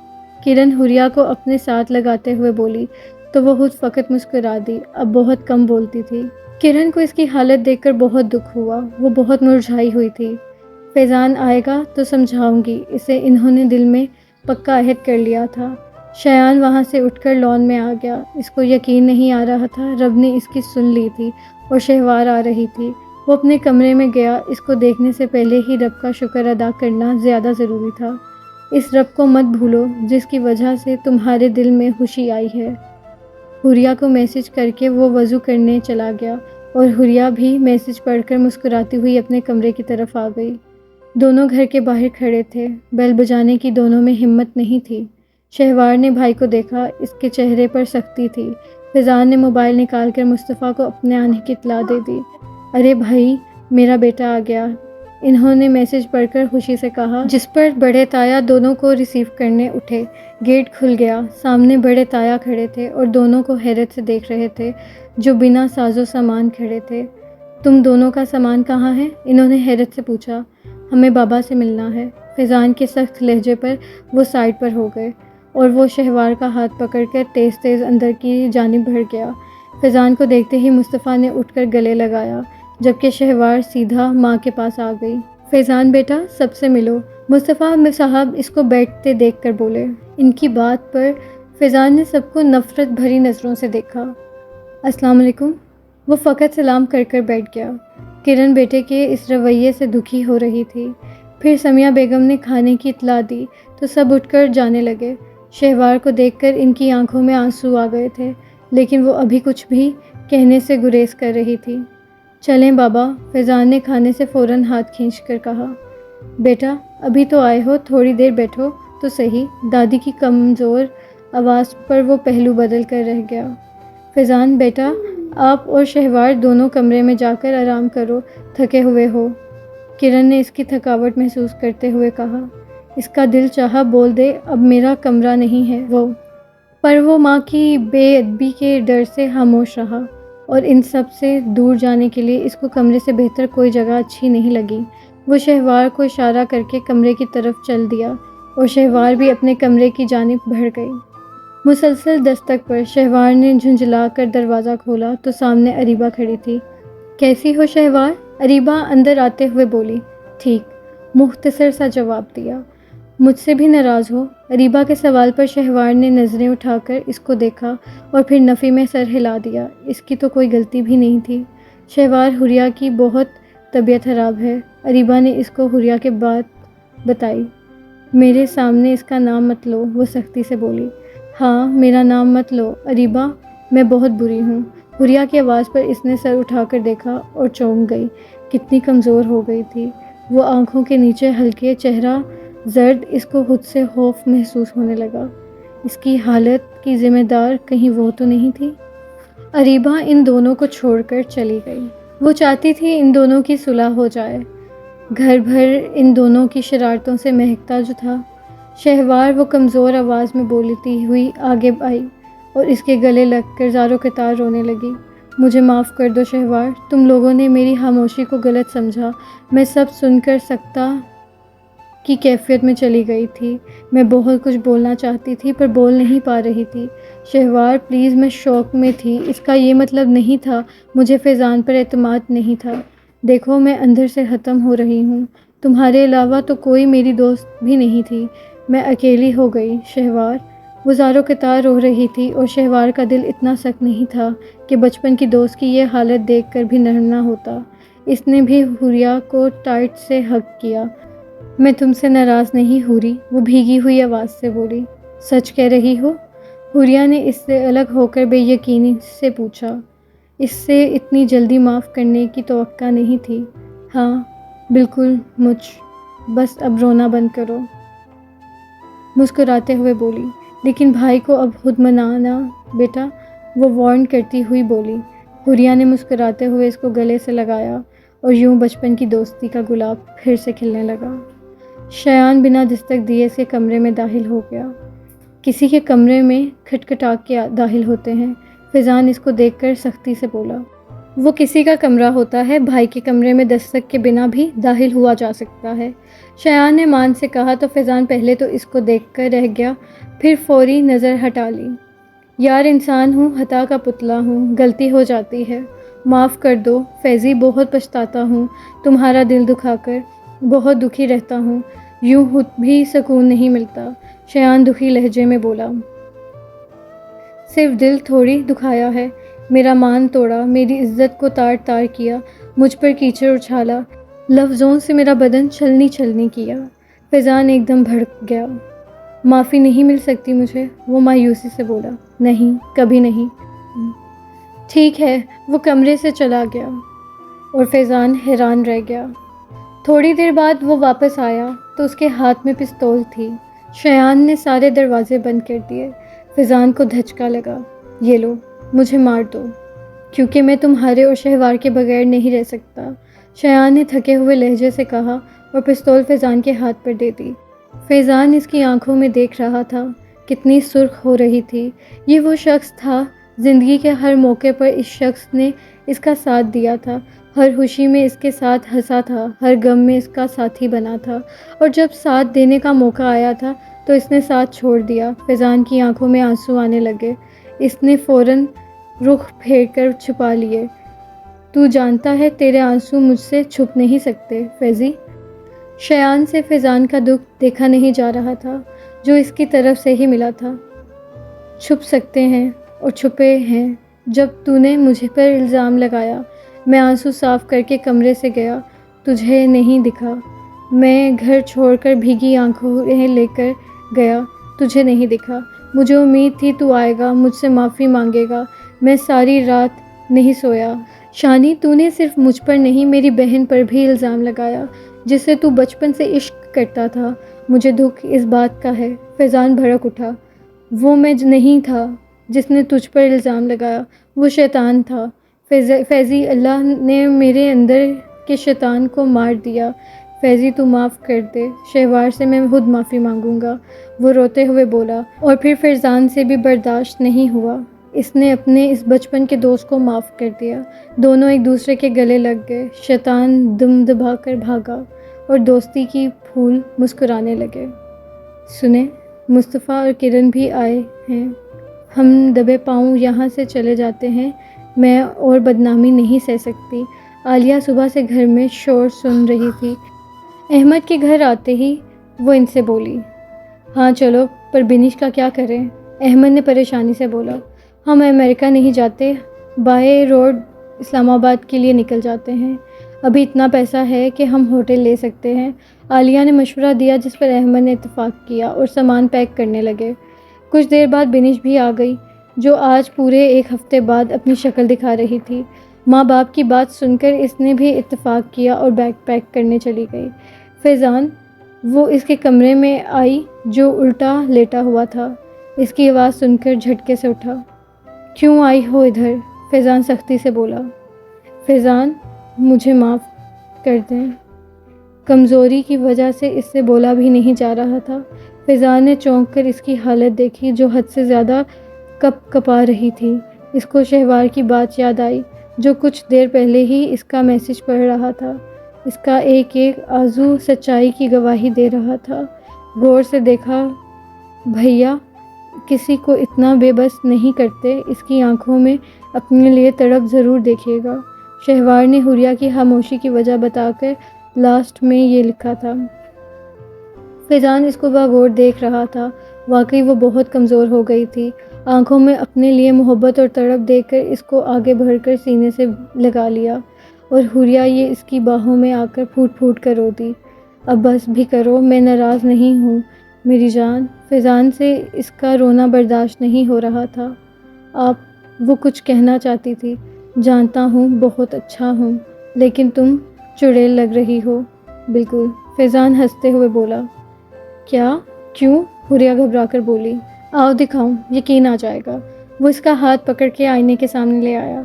Speaker 1: کرن حوریہ کو اپنے ساتھ لگاتے ہوئے بولی تو وہ خود فقط مسکرا دی، اب بہت کم بولتی تھی۔ کرن کو اس کی حالت دیکھ کر بہت دکھ ہوا، وہ بہت مرجھائی ہوئی تھی۔ فیضان آئے گا تو سمجھاؤں گی اسے، انہوں نے دل میں پکا عہد کر لیا تھا۔ شایان وہاں سے اٹھ کر لان میں آ گیا، اس کو یقین نہیں آ رہا تھا رب نے اس کی سن لی تھی اور شہوار آ رہی تھی۔ وہ اپنے کمرے میں گیا، اس کو دیکھنے سے پہلے ہی رب کا شکر ادا کرنا زیادہ ضروری تھا۔ اس رب کو مت بھولو جس کی وجہ سے تمہارے دل میں خوشی آئی ہے۔ حوریہ کو میسج کر کے وہ وضو کرنے چلا گیا اور حوریہ بھی میسج پڑھ کر مسکراتی ہوئی اپنے کمرے کی طرف آ گئی۔ دونوں گھر کے باہر کھڑے تھے، بیل بجانے کی دونوں میں ہمت نہیں تھی۔ شہوار نے بھائی کو دیکھا، اس کے چہرے پر سختی تھی۔ فیضان نے موبائل نکال کر مصطفیٰ کو اپنے آنے کی اطلاع دے دی۔ ارے بھائی، میرا بیٹا آ گیا، انہوں نے میسج پڑھ کر خوشی سے کہا، جس پر بڑے تایا دونوں کو ریسیو کرنے اٹھے۔ گیٹ کھل گیا، سامنے بڑے تایا کھڑے تھے اور دونوں کو حیرت سے دیکھ رہے تھے جو بنا ساز و سامان کھڑے تھے۔ تم دونوں کا سامان کہاں ہے؟ انہوں نے حیرت سے پوچھا۔ ہمیں بابا سے ملنا ہے۔ فیضان کے سخت لہجے پر وہ سائڈ پر ہو گئے اور وہ شہوار کا ہاتھ پکڑ کر تیز تیز اندر کی جانب بڑھ گیا۔ فیضان کو دیکھتے ہی مصطفیٰ نے اٹھ کر گلے لگایا، جبکہ شہوار سیدھا ماں کے پاس آ گئی۔ فیضان بیٹا سب سے ملو، مصطفیٰ صاحب اس کو بیٹھتے دیکھ کر بولے۔ ان کی بات پر فیضان نے سب کو نفرت بھری نظروں سے دیکھا۔ السلام علیکم، وہ فقط سلام کر کر بیٹھ گیا۔ کرن بیٹے کے اس رویے سے دکھی ہو رہی تھی۔ پھر سمیہ بیگم نے کھانے کی اطلاع دی تو سب اٹھ کر جانے لگے۔ شہوار کو دیکھ کر ان کی آنکھوں میں آنسو آ گئے تھے، لیکن وہ ابھی کچھ بھی کہنے سے گریز کر رہی تھی۔ چلیں بابا، فیضان نے کھانے سے فوراً ہاتھ کھینچ کر کہا۔ بیٹا ابھی تو آئے ہو، تھوڑی دیر بیٹھو تو صحیح۔ دادی کی کمزور آواز پر وہ پہلو بدل کر رہ گیا۔ فیضان بیٹا، آپ اور شہوار دونوں کمرے میں جا کر آرام کرو، تھکے ہوئے ہو۔ کرن نے اس کی تھکاوٹ محسوس کرتے ہوئے کہا۔ اس کا دل چاہا بول دے اب میرا کمرہ نہیں ہے وہ، پر وہ ماں کی بے ادبی کے ڈر سے خاموش رہا اور ان سب سے دور جانے کے لیے اس کو کمرے سے بہتر کوئی جگہ اچھی نہیں لگی۔ وہ شہوار کو اشارہ کر کے کمرے کی طرف چل دیا اور شہوار بھی اپنے کمرے کی جانب بڑھ گئی۔ مسلسل دستک پر شہوار نے جھنجھلا کر دروازہ کھولا تو سامنے اریبہ کھڑی تھی۔ کیسی ہو شہوار؟ اریبہ اندر آتے ہوئے بولی۔ ٹھیک، مختصر سا جواب دیا۔ مجھ سے بھی ناراض ہو؟ اریبہ کے سوال پر شہوار نے نظریں اٹھا کر اس کو دیکھا اور پھر نفی میں سر ہلا دیا۔ اس کی تو کوئی غلطی بھی نہیں تھی۔ شہوار، حوریہ کی بہت طبیعت خراب ہے۔ اریبہ نے اس کو حوریہ کے بات بتائی۔ میرے سامنے اس کا نام مت لو، وہ سختی سے بولی۔ ہاں میرا نام مت لو اریبہ، میں بہت بری ہوں۔ حوریہ کی آواز پر اس نے سر اٹھا کر دیکھا اور چونک گئی، کتنی کمزور ہو گئی تھی۔ وہ آنکھوں کے نیچے ہلکے چہرہ زرد، اس کو خود سے خوف محسوس ہونے لگا۔ اس کی حالت کی ذمہ دار کہیں وہ تو نہیں تھی؟ اریبہ ان دونوں کو چھوڑ کر چلی گئی۔ وہ چاہتی تھی ان دونوں کی صلح ہو جائے۔ گھر بھر ان دونوں کی شرارتوں سے مہکتا جو تھا۔ شہوار وہ کمزور آواز میں بولتی ہوئی آگے آئی اور اس کے گلے لگ کر زاروں کے تار رونے لگی۔ مجھے معاف کر دو شہوار، تم لوگوں نے میری خاموشی کو غلط سمجھا۔ میں سب سن کر سکتہ کی کیفیت میں چلی گئی تھی۔ میں بہت کچھ بولنا چاہتی تھی پر بول نہیں پا رہی تھی۔ شہوار پلیز، میں شوق میں تھی، اس کا یہ مطلب نہیں تھا۔ مجھے فیضان پر اعتماد نہیں تھا۔ دیکھو میں اندر سے ختم ہو رہی ہوں۔ تمہارے علاوہ تو کوئی میری دوست بھی نہیں تھی۔ میں اکیلی ہو گئی شہوار۔ وہ زاروں کے تار رو رہی تھی اور شہوار کا دل اتنا سخت نہیں تھا کہ بچپن کی دوست کی یہ حالت دیکھ کر بھی نرم نہ ہوتا۔ اس نے بھی حوریہ کو ٹائٹ سے ہگ کیا۔ میں تم سے ناراض نہیں حوری، وہ بھیگی ہوئی آواز سے بولی۔ سچ کہہ رہی ہو؟ حوریہ نے اس سے الگ ہو کر بے یقینی سے پوچھا۔ اس سے اتنی جلدی معاف کرنے کی توقع نہیں تھی۔ ہاں بالکل بس اب رونا بند کرو، مسکراتے ہوئے بولی۔ لیکن بھائی کو اب خود منانا بیٹا، وہ وارن کرتی ہوئی بولی۔ حوریہ نے مسکراتے ہوئے اس کو گلے سے لگایا اور یوں بچپن کی دوستی کا گلاب پھر سے کھلنے لگا۔ شایان بنا دستک دیے اس کے کمرے میں داخل ہو گیا۔ کسی کے کمرے میں کھٹکھٹا کے داخل ہوتے ہیں؟ فیضان اس کو دیکھ کر سختی سے بولا۔ وہ کسی کا کمرہ ہوتا ہے، بھائی کے کمرے میں دستک کے بنا بھی داخل ہوا جا سکتا ہے، شایان نے مان سے کہا تو فیضان پہلے تو اس کو دیکھ کر رہ گیا، پھر فوری نظر ہٹا لی۔ یار انسان ہوں، خطا کا پتلا ہوں، غلطی ہو جاتی ہے، معاف کر دو فیضی، بہت پچھتاتا ہوں، تمہارا دل دکھا کر بہت دکھی رہتا ہوں، یوں خود بھی سکون نہیں ملتا، شایان دکھی لہجے میں بولا۔ صرف دل تھوڑی دکھایا ہے، میرا مان توڑا، میری عزت کو تار تار کیا، مجھ پر کیچڑ اچھالا، لفظوں سے میرا بدن چھلنی چھلنی کیا۔ فیضان ایک دم بھڑک گیا۔ معافی نہیں مل سکتی مجھے؟ وہ مایوسی سے بولا۔ نہیں، کبھی نہیں۔ ٹھیک ہے، وہ کمرے سے چلا گیا اور فیضان حیران رہ گیا۔ تھوڑی دیر بعد وہ واپس آیا تو اس کے ہاتھ میں پستول تھی۔ شایان نے سارے دروازے بند کر دیے۔ فیضان کو دھچکا لگا۔ یہ لو، مجھے مار دو، کیونکہ میں تمہارے اور شہوار کے بغیر نہیں رہ سکتا، شایان نے تھکے ہوئے لہجے سے کہا اور پستول فیضان کے ہاتھ پر دے دی۔ فیضان اس کی آنکھوں میں دیکھ رہا تھا، کتنی سرخ ہو رہی تھی۔ یہ وہ شخص تھا، زندگی کے ہر موقع پر اس شخص نے اس کا ساتھ دیا تھا، ہر خوشی میں اس کے ساتھ ہنسا تھا، ہر غم میں اس کا ساتھی بنا تھا، اور جب ساتھ دینے کا موقع آیا تھا تو اس نے ساتھ چھوڑ دیا۔ فیضان کی آنکھوں میں آنسو آنے لگے۔ اس نے فوراً رخ پھیر کر چھپا لیے۔ تو جانتا ہے تیرے آنسو مجھ سے چھپ نہیں سکتے فیضی۔ شایان سے فیضان کا دکھ دیکھا نہیں جا رہا تھا جو اس کی طرف سے ہی ملا تھا۔ چھپ سکتے ہیں اور چھپے ہیں۔ جب تو نے مجھے پر الزام لگایا، میں آنسو صاف کر کے کمرے سے گیا، تجھے نہیں دکھا۔ میں گھر چھوڑ کر بھیگی آنکھیں لے کر گیا، تجھے نہیں دکھا۔ مجھے امید تھی تو آئے گا، مجھ سے معافی مانگے گا۔ میں ساری رات نہیں سویا۔ شانی، تو نے صرف مجھ پر نہیں، میری بہن پر بھی الزام لگایا، جسے تو بچپن سے عشق کرتا تھا۔ مجھے دکھ اس بات کا ہے۔ فیضان بھڑک اٹھا۔ وہ میں نہیں تھا جس نے تجھ پر الزام لگایا، وہ شیطان تھا۔ فیضی، اللہ نے میرے اندر کے شیطان کو مار دیا۔ فیضی تو معاف کر دے، شہوار سے میں خود معافی مانگوں گا، وہ روتے ہوئے بولا، اور پھر فیضان سے بھی برداشت نہیں ہوا۔ اس نے اپنے اس بچپن کے دوست کو معاف کر دیا۔ دونوں ایک دوسرے کے گلے لگ گئے۔ شیطان دم دبا کر بھاگا اور دوستی کی پھول مسکرانے لگے۔ سنیں، مصطفیٰ اور کرن بھی آئے ہیں، ہم دبے پاؤں یہاں سے چلے جاتے ہیں، میں اور بدنامی نہیں سہ سکتی۔ عالیہ صبح سے گھر میں شور سن رہی تھی۔ احمد کے گھر آتے ہی وہ ان سے بولی، ہاں چلو، پر بنش کا کیا کریں؟ احمد نے پریشانی سے بولا، ہم امریکہ نہیں جاتے، بائی روڈ اسلام آباد کے لیے نکل جاتے ہیں، ابھی اتنا پیسہ ہے کہ ہم ہوٹل لے سکتے ہیں۔ عالیہ نے مشورہ دیا جس پر احمد نے اتفاق کیا اور سامان پیک کرنے لگے۔ کچھ دیر بعد بنش بھی آ گئی، جو آج پورے ایک ہفتے بعد اپنی شکل دکھا رہی تھی۔ ماں باپ کی بات سن کر اس نے بھی اتفاق کیا اور بیگ پیک کرنے چلی گئی۔ فیضان وہ اس کے کمرے میں آئی جو الٹا لیٹا ہوا تھا۔ اس کی آواز سن کر جھٹکے سے اٹھا۔ کیوں آئی ہو ادھر؟ فیضان سختی سے بولا۔ فیضان مجھے معاف کر دیں۔ کمزوری کی وجہ سے اس سے بولا بھی نہیں جا رہا تھا۔ فیضان نے چونک کر اس کی حالت دیکھی جو حد سے زیادہ کپ کپا رہی تھی۔ اس کو شہوار کی بات یاد آئی جو کچھ دیر پہلے ہی اس کا میسج پڑھ رہا تھا۔ اس کا ایک ایک آذو سچائی کی گواہی دے رہا تھا۔ غور سے دیکھا، بھیا کسی کو اتنا بے بس نہیں کرتے۔ اس کی آنکھوں میں اپنے لیے تڑپ ضرور دیکھیے گا۔ شہوار نے حوریہ کی خاموشی کی وجہ بتا کر لاسٹ میں یہ لکھا تھا۔ فیضان اس کو بغور دیکھ رہا تھا۔ واقعی وہ بہت کمزور ہو گئی تھی۔ آنکھوں میں اپنے لیے محبت اور تڑپ دیکھ کر اس کو آگے بڑھ کر سینے سے لگا لیا اور حوریہ یہ اس کی باہوں میں آ کر پھوٹ پھوٹ کر رو دی۔ اب بس بھی کرو، میں ناراض نہیں ہوں میری جان۔ فیضان سے اس کا رونا برداشت نہیں ہو رہا تھا۔ وہ کچھ کہنا چاہتی تھی۔ جانتا ہوں بہت اچھا ہوں، لیکن تم چڑیل لگ رہی ہو۔ بالکل، فیضان ہنستے ہوئے بولا۔ کیا؟ کیوں؟ حوریہ گھبرا کر بولی۔ آؤ دکھاؤں، یقین آ جائے گا۔ وہ اس کا ہاتھ پکڑ کے آئینے کے سامنے لے آیا۔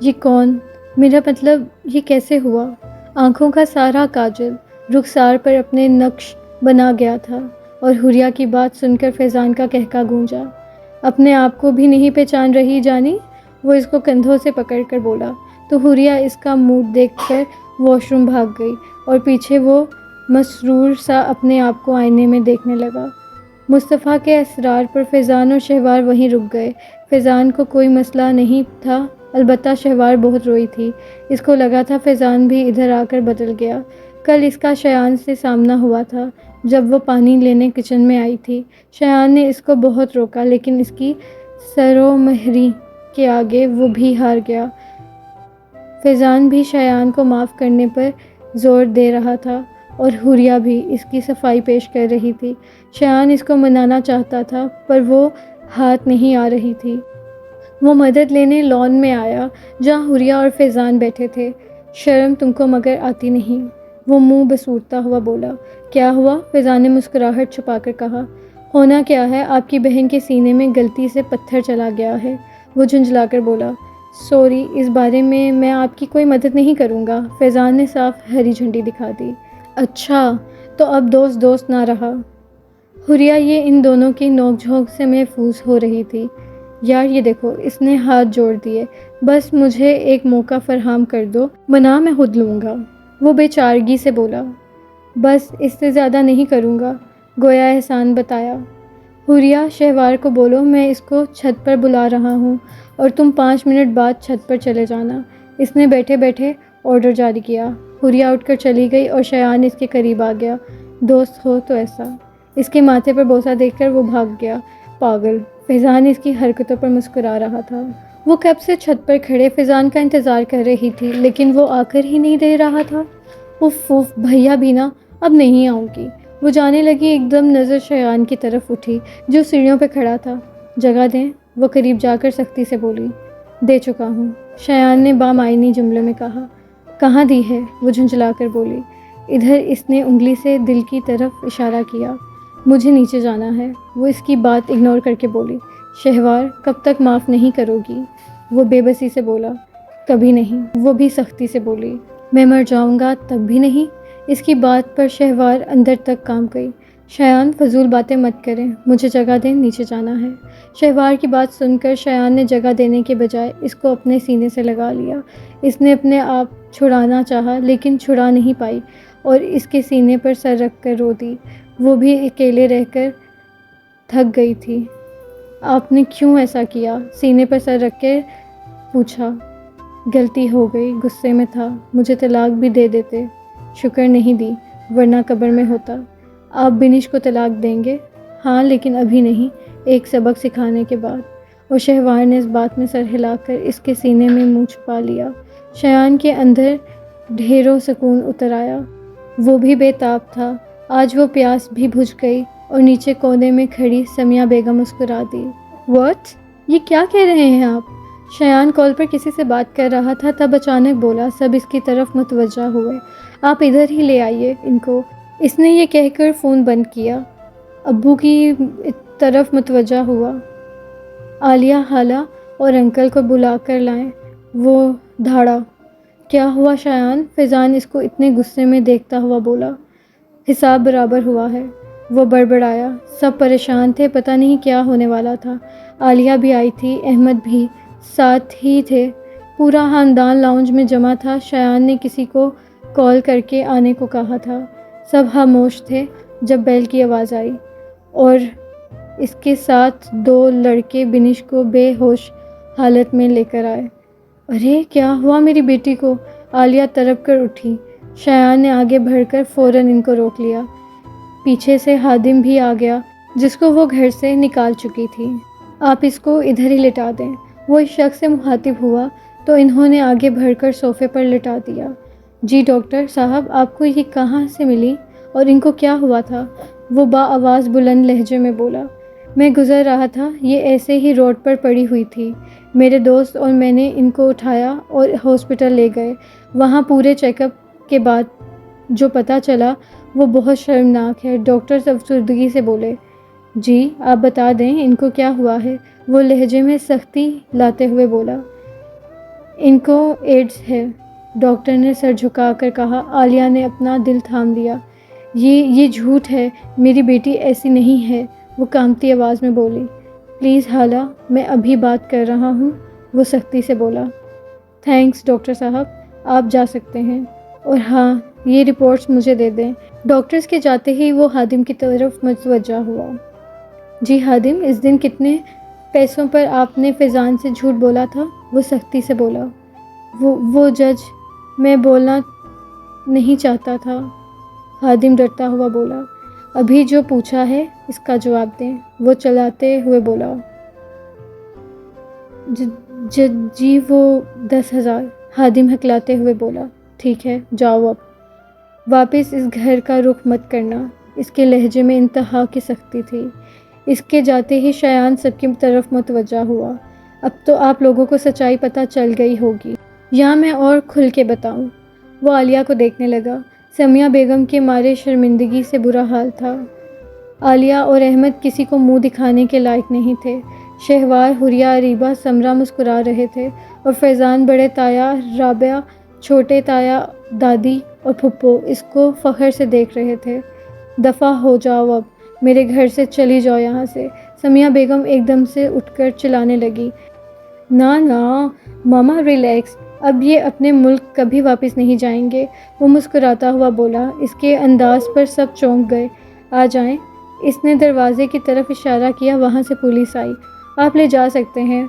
Speaker 1: یہ کون؟ میرا مطلب یہ کیسے ہوا؟ آنکھوں کا سارا کاجل رخسار پر اپنے نقش بنا گیا تھا اور حوریہ کی بات سن کر فیضان کا قہقہ گونجا۔ اپنے آپ کو بھی نہیں پہچان رہی جانی؟ وہ اس کو کندھوں سے پکڑ کر بولا تو حوریہ اس کا موڈ دیکھ کر واش روم بھاگ گئی اور پیچھے وہ مسرور سا اپنے آپ کو آئینے میں دیکھنے لگا۔ مصطفیٰ کے اصرار پر فیضان اور شہوار وہیں رک گئے۔ فیضان کو کوئی مسئلہ نہیں تھا، البتہ شہوار بہت روئی تھی۔ اس کو لگا تھا فیضان بھی ادھر آ کر بدل گیا۔ کل اس کا شایان سے سامنا ہوا تھا جب وہ پانی لینے کچن میں آئی تھی۔ شایان نے اس کو بہت روکا لیکن اس کی سرومہری کے آگے وہ بھی ہار گیا۔ فیضان بھی شایان کو معاف کرنے پر زور دے رہا تھا اور حوریہ بھی اس کی صفائی پیش کر رہی تھی۔ شایان اس کو منانا چاہتا تھا پر وہ ہاتھ نہیں آ رہی تھی۔ وہ مدد لینے لان میں آیا جہاں حوریہ اور فیضان بیٹھے تھے۔ شرم تم کو مگر آتی نہیں، وہ منہ بسورتا ہوا بولا۔ کیا ہوا؟ فیضان نے مسکراہٹ چھپا کر کہا۔ ہونا کیا ہے، آپ کی بہن کے سینے میں غلطی سے پتھر چلا گیا ہے، وہ جھنجھلا کر بولا۔ سوری، اس بارے میں آپ کی کوئی مدد نہیں کروں گا، فیضان نے صاف ہری جھنڈی دکھا دی۔ اچھا، تو اب دوست نہ رہا۔ حوریہ یہ ان دونوں کی نوک جھونک سے محفوظ ہو رہی تھی۔ یار یہ دیکھو، اس نے ہاتھ جوڑ دیے، بس مجھے ایک موقع فراہم کر دو ورنہ میں خود لوں گا، وہ بے چارگی سے بولا۔ بس اس سے زیادہ نہیں کروں گا، گویا احسان بتایا۔ حوریہ، شہوار کو بولو میں اس کو چھت پر بلا رہا ہوں اور تم 5 منٹ بعد چھت پر چلے جانا، اس نے بیٹھے بیٹھے آرڈر جاری کیا۔ حوریہ اٹھ کر چلی گئی اور شایان اس کے قریب آ گیا۔ دوست ہو تو ایسا، اس کے ماتھے پر بوسہ دیکھ کر وہ بھاگ گیا۔ پاگل، فیضان اس کی حرکتوں پر مسکرا رہا تھا۔ وہ کب سے چھت پر کھڑے فیضان کا انتظار کر رہی تھی لیکن وہ آ کر ہی نہیں دے رہا تھا۔ اف بھیا بھی نا، اب نہیں آؤں گی، وہ جانے لگی۔ ایک دم نظر شایان کی طرف اٹھی جو سیڑھیوں پہ کھڑا تھا۔ جگہ دیں، وہ قریب جا کر سختی سے بولی۔ دے چکا ہوں، شایان نے بامعنی جملے میں کہا۔ کہاں دی ہے؟ وہ جھنجھلا کر بولی۔ ادھر، اس نے انگلی سے دل کی طرف اشارہ کیا۔ مجھے نیچے جانا ہے، وہ اس کی بات اگنور کر کے بولی۔ شہوار، کب تک معاف نہیں کرو گی؟ وہ بے بسی سے بولا۔ کبھی نہیں، وہ بھی سختی سے بولی۔ میں مر جاؤں گا تب بھی نہیں؟ اس کی بات پر شہوار اندر تک کانپ گئی۔ شایان، فضول باتیں مت کریں، مجھے جگہ دیں، نیچے جانا ہے۔ شہوار کی بات سن کر شایان نے جگہ دینے کے بجائے اس کو اپنے سینے سے لگا لیا۔ اس نے اپنے آپ چھڑانا چاہا لیکن چھڑا نہیں پائی اور اس کے سینے پر سر رکھ کر رو دی۔ وہ بھی اکیلے رہ کر تھک گئی تھی۔ آپ نے کیوں ایسا کیا؟ سینے پر سر رکھ کے پوچھا۔ غلطی ہو گئی، غصے میں تھا، مجھے طلاق بھی دے دیتے، شکر نہیں دی، ورنہ قبر میں ہوتا۔ آپ بنش کو طلاق دیں گے؟ ہاں، لیکن ابھی نہیں، ایک سبق سکھانے کے بعد۔ اور شہوار نے اس بات میں سر ہلا کر اس کے سینے میں منہ چھپا لیا۔ شایان کے اندر ڈھیروں سکون اتر آیا۔ وہ بھی بے تاب تھا۔ آج وہ پیاس بھی بجھ گئی اور نیچے کونے میں کھڑی سمیہ بیگم مسکرا دی۔ واٹ؟ یہ کیا کہہ رہے ہیں آپ؟ شایان کال پر کسی سے بات کر رہا تھا، تب اچانک بولا۔ سب اس کی طرف متوجہ ہوئے۔ آپ ادھر ہی لے آئیے ان کو، اس نے یہ کہہ کر فون بند کیا۔ ابو کی طرف متوجہ ہوا۔ عالیہ خالہ اور انکل کو بلا کر لائیں۔ وہ دھاڑا۔ کیا ہوا شایان؟ فیضان اس کو اتنے غصے میں دیکھتا ہوا بولا۔ حساب برابر ہوا ہے، وہ بڑبڑایا۔ سب پریشان تھے، پتہ نہیں کیا ہونے والا تھا۔ عالیہ بھی آئی تھی، احمد بھی ساتھ ہی تھے۔ پورا خاندان لاؤنج میں جمع تھا۔ شایان نے کسی کو کال کر کے آنے کو کہا تھا۔ سب خاموش تھے جب بیل کی آواز آئی اور اس کے ساتھ 2 لڑکے بنش کو بے ہوش حالت میں لے کر آئے۔ ارے کیا ہوا میری بیٹی کو؟ عالیہ تڑپ کر اٹھی۔ شایان نے آگے بڑھ کر فوراً ان کو روک لیا۔ پیچھے سے خادم بھی آ گیا جس کو وہ گھر سے نکال چکی تھی۔ آپ اس کو ادھر ہی لٹا دیں۔ وہ اس شخص سے مخاطب ہوا تو انہوں نے آگے بڑھ کر صوفے پر لٹا دیا۔ جی ڈاکٹر صاحب، آپ کو یہ کہاں سے ملی اور ان کو کیا ہوا تھا؟ وہ آواز بلند لہجے میں بولا۔ میں گزر رہا تھا، یہ ایسے ہی روڈ پر پڑی ہوئی تھی۔ میرے دوست اور میں نے ان کو اٹھایا اور ہاسپٹل لے گئے۔ وہاں پورے چیک اپ کے بعد جو پتہ چلا وہ بہت شرمناک ہے، ڈاکٹر افسردگی سے بولے۔ جی آپ بتا دیں ان کو کیا ہوا ہے، وہ لہجے میں سختی لاتے ہوئے بولا۔ ان کو ایڈز ہے، ڈاکٹر نے سر جھکا کر کہا۔ عالیہ نے اپنا دل تھام لیا۔ یہ جھوٹ ہے، میری بیٹی ایسی نہیں ہے، وہ کانپتی آواز میں بولی۔ پلیز خالہ، میں ابھی بات کر رہا ہوں، وہ سختی سے بولا۔ تھینکس ڈاکٹر صاحب، آپ جا سکتے ہیں، اور ہاں یہ رپورٹس مجھے دے دیں۔ ڈاکٹرز کے جاتے ہی وہ خادم کی طرف متوجہ ہوا۔ جی خادم، اس دن کتنے پیسوں پر آپ نے فیضان سے جھوٹ بولا تھا؟ وہ سختی سے بولا۔ وہ جج، میں بولنا نہیں چاہتا تھا، خادم ڈرتا ہوا بولا۔ ابھی جو پوچھا ہے اس کا جواب دیں، وہ چلاتے ہوئے بولا۔ جی وہ 10,000، خادم ہکلاتے ہوئے بولا۔ ٹھیک ہے، جاؤ اب واپس اس گھر کا رخ مت کرنا۔ اس کے لہجے میں انتہا کی سختی تھی۔ اس کے جاتے ہی شایان سب کی طرف متوجہ ہوا۔ اب تو آپ لوگوں کو سچائی پتہ چل گئی ہوگی، یا میں اور کھل کے بتاؤں؟ وہ عالیہ کو دیکھنے لگا۔ سمیہ بیگم کے مارے شرمندگی سے برا حال تھا۔ عالیہ اور احمد کسی کو منہ دکھانے کے لائق نہیں تھے۔ شہوار، حریہ، اریبہ، سمرہ مسکرا رہے تھے اور فیضان، بڑے تایا، رابعہ، چھوٹے تایا، دادی اور پھپھو اس کو فخر سے دیکھ رہے تھے۔ دفع ہو جاؤ اب، میرے گھر سے چلی جاؤ یہاں سے، سمیہ بیگم ایک دم سے اٹھ کر چلانے لگی۔ نا ماما ریلیکس، اب یہ اپنے ملک کبھی واپس نہیں جائیں گے، وہ مسکراتا ہوا بولا۔ اس کے انداز پر سب چونک گئے۔ آ جائیں، اس نے دروازے کی طرف اشارہ کیا۔ وہاں سے پولیس آئی۔ آپ لے جا سکتے ہیں،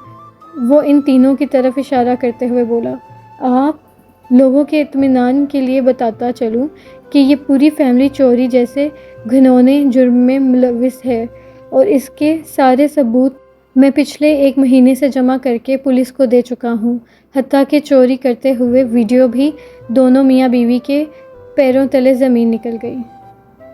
Speaker 1: وہ ان تینوں کی طرف اشارہ کرتے ہوئے بولا۔ آپ لوگوں کے اطمینان کے لیے بتاتا چلوں کہ یہ پوری فیملی چوری جیسے گھنونے جرم میں ملوث ہے، اور اس کے سارے ثبوت میں پچھلے 1 مہینے سے جمع کر کے پولیس کو دے چکا ہوں، حتیٰ کہ چوری کرتے ہوئے ویڈیو بھی۔ دونوں میاں بیوی کے پیروں تلے زمین نکل گئی۔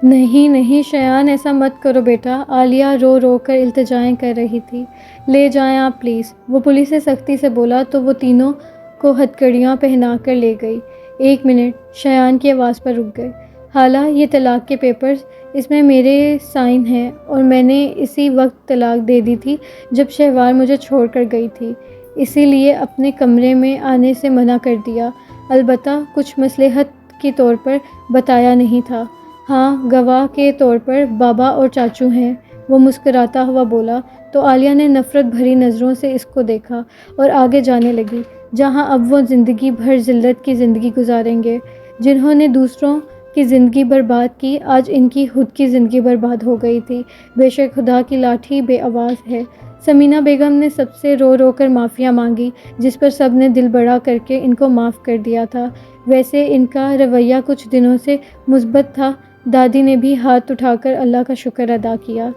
Speaker 1: نہیں شایان، ایسا مت کرو بیٹا، عالیہ رو رو کر التجائیں کر رہی تھی۔ لے جائیں آپ پلیز، وہ پولیس سے سختی سے بولا تو وہ تینوں کو ہتھکڑیاں پہنا کر لے گئی۔ 1 منٹ، شایان کی آواز پر رک گئے۔ خالہ، یہ طلاق کے پیپرز، اس میں میرے سائن ہیں، اور میں نے اسی وقت طلاق دے دی تھی جب شہوار مجھے چھوڑ کر گئی تھی، اسی لیے اپنے کمرے میں آنے سے منع کر دیا، البتہ کچھ مصلحت کے طور پر بتایا نہیں تھا۔ ہاں، گواہ کے طور پر بابا اور چاچو ہیں، وہ مسکراتا ہوا بولا تو عالیہ نے نفرت بھری نظروں سے اس کو دیکھا اور آگے جانے لگی۔ جہاں اب وہ زندگی بھر ذلت کی زندگی گزاریں گے، جنہوں نے دوسروں کی زندگی برباد کی، آج ان کی خود کی زندگی برباد ہو گئی تھی۔ بے شک خدا کی لاٹھی بے آواز ہے۔ سمینہ بیگم نے سب سے رو رو کر معافیاں مانگی، جس پر سب نے دل بڑا کر کے ان کو معاف کر دیا تھا۔ ویسے ان کا رویہ کچھ دنوں سے مثبت تھا۔ دادی نے بھی ہاتھ اٹھا کر اللہ کا شکر ادا کیا۔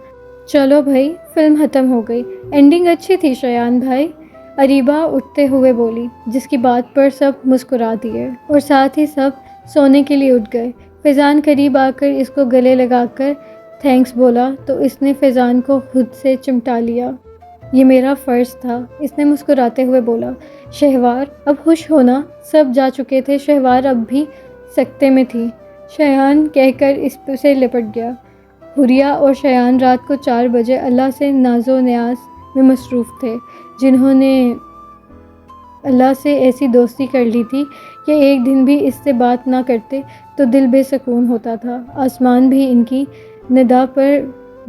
Speaker 1: چلو بھائی، فلم ختم ہو گئی، اینڈنگ اچھی تھی شایان بھائی، اریبہ اٹھتے ہوئے بولی، جس کی بات پر سب مسکرا دیے اور ساتھ ہی سب سونے کے لیے اٹھ گئے۔ فیضان قریب آ کر اس کو گلے لگا کر تھینکس بولا تو اس نے فیضان کو خود سے چمٹا لیا۔ یہ میرا فرض تھا، اس نے مسکراتے ہوئے بولا۔ شہوار اب خوش ہونا، سب جا چکے تھے، شہوار اب بھی سکتے میں تھی۔ شایان کہہ کر اس سے لپٹ گیا۔ حریہ اور شایان رات کو 4 بجے اللہ سے ناز و نیاز میں مصروف تھے، جنہوں نے اللہ سے ایسی دوستی کر لی تھی کہ ایک دن بھی اس سے بات نہ کرتے تو دل بے سکون ہوتا تھا۔ آسمان بھی ان کی ندا پر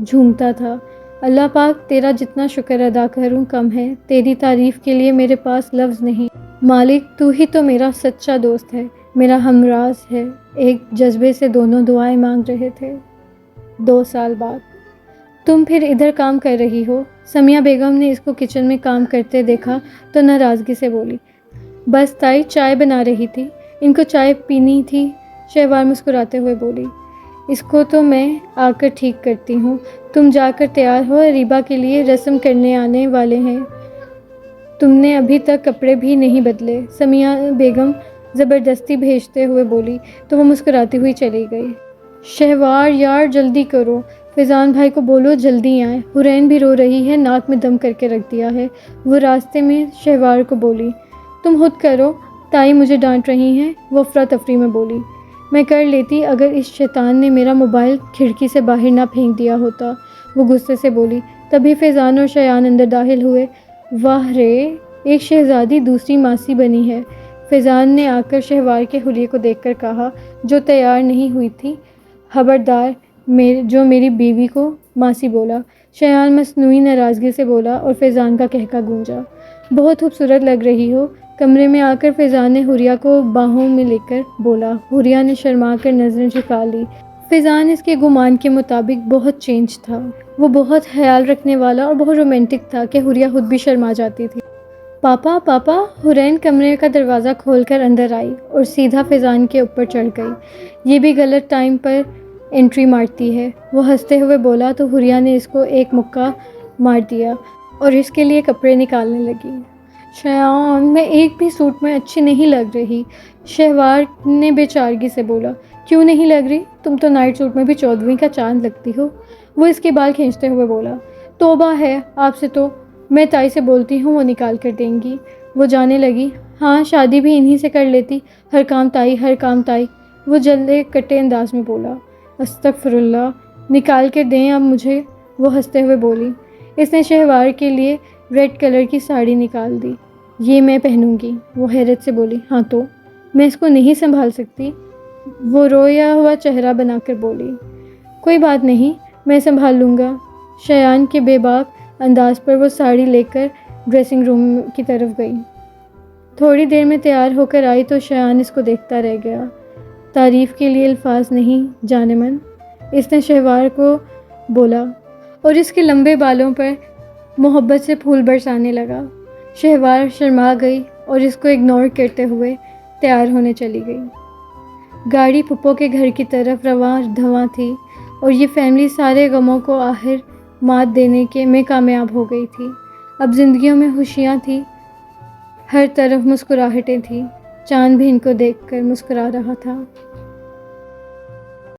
Speaker 1: جھومتا تھا۔ اللہ پاک، تیرا جتنا شکر ادا کروں کم ہے، تیری تعریف کے لیے میرے پاس لفظ نہیں۔ مالک، تو ہی تو میرا سچا دوست ہے، میرا ہمراز ہے۔ ایک جذبے سے دونوں دعائیں مانگ رہے تھے۔ 2 سال بعد۔ تم پھر ادھر کام کر رہی ہو؟ سمیہ بیگم نے اس کو کچن میں کام کرتے دیکھا تو ناراضگی سے بولی۔ بس تائی، چائے بنا رہی تھی، ان کو چائے پینی تھی۔ شہوار مسکراتے ہوئے بولی۔ اس کو تو میں آ کر ٹھیک کرتی ہوں، تم جا کر تیار ہو، ریبا کے لیے رسم کرنے آنے والے ہیں، تم نے ابھی تک کپڑے بھی نہیں بدلے، سمیہ بیگم زبردستی بھیجتے ہوئے بولی تو وہ مسکراتی ہوئی چلی گئی۔ شہوار یار جلدی کرو، فیضان بھائی کو بولو جلدی آئیں، حرین بھی رو رہی ہے، ناک میں دم کر کے رکھ دیا ہے۔ وہ راستے میں شہوار کو بولی، تم خود کرو، تائی مجھے ڈانٹ رہی ہیں۔ وہ افراتفری میں بولی، میں کر لیتی اگر اس شیطان نے میرا موبائل کھڑکی سے باہر نہ پھینک دیا ہوتا۔ وہ غصے سے بولی۔ تبھی فیضان اور شایان اندر داخل ہوئے۔ واہ رے، ایک شہزادی دوسری ماسی بنی ہے، فیضان نے آ کر شہوار کے حلیے کو دیکھ کر کہا، جو تیار نہیں ہوئی تھی۔ خبردار جو میری بیوی کو ماسی بولا، شایان مصنوعی ناراضگی سے بولا اور فیضان کا کہکا گونجا۔ بہت خوبصورت لگ رہی ہو۔ کمرے میں آ کر فیضان نے حریہ کو باہوں میں لے کر بولا۔ حریہ نے شرما کر نظریں جھکا لی۔ فیضان اس کے گمان کے مطابق بہت چینج تھا۔ وہ بہت خیال رکھنے والا اور بہت رومانٹک تھا کہ حریہ خود بھی شرما جاتی تھی۔ پاپا پاپا، حرین کمرے کا دروازہ کھول کر اندر آئی اور سیدھا فیضان کے اوپر چڑھ گئی۔ یہ بھی غلط ٹائم پر انٹری مارتی ہے، وہ ہنستے ہوئے بولا تو حریہ نے اس کو ایک مکہ مار دیا اور اس کے لیے کپڑے نکالنے لگی۔ شایان، میں ایک بھی سوٹ میں اچھی نہیں لگ رہی، شہوار نے بے چارگی سے بولا۔ کیوں نہیں لگ رہی؟ تم تو نائٹ سوٹ میں بھی 14ویں کا چاند لگتی ہو۔ وہ اس کے بال کھینچتے ہوئے بولا۔ توبہ ہے آپ سے، تو میں تائی سے بولتی ہوں، وہ نکال کر دیں گی۔ وہ جانے لگی۔ ہاں، شادی بھی انہی سے کر لیتی، ہر کام تائی، ہر کام تائی، وہ جلے کٹے انداز میں بولا۔ استغفر اللہ، نکال کر دیں اب مجھے، وہ ہنستے ہوئے بولی۔ اس نے شہوار کے لیے ریڈ کلر کی ساڑی نکال دی۔ یہ میں پہنوں گی، وہ حیرت سے بولی۔ ہاں تو میں اس کو نہیں سنبھال سکتی، وہ رویا ہوا چہرہ بنا کر بولی۔ کوئی بات نہیں، میں سنبھال لوں گا۔ شایان کے بے باک انداز پر وہ ساڑی لے کر ڈریسنگ روم کی طرف گئی۔ تھوڑی دیر میں تیار ہو کر آئی تو شایان اس کو دیکھتا رہ گیا۔ تعریف کے لیے الفاظ نہیں جانے من، اس نے شہوار کو بولا اور اس کے لمبے بالوں پر محبت سے پھول برسانے لگا۔ شہوار شرما گئی اور اس کو اگنور کرتے ہوئے تیار ہونے چلی گئی۔ گاڑی پھپھو کے گھر کی طرف رواں دھواں تھی اور یہ فیملی سارے غموں کو آخر مات دینے کے میں کامیاب ہو گئی تھی۔ اب زندگیوں میں خوشیاں تھیں، ہر طرف مسکراہٹیں تھیں، چاند بھی ان کو دیکھ کر مسکرا رہا تھا۔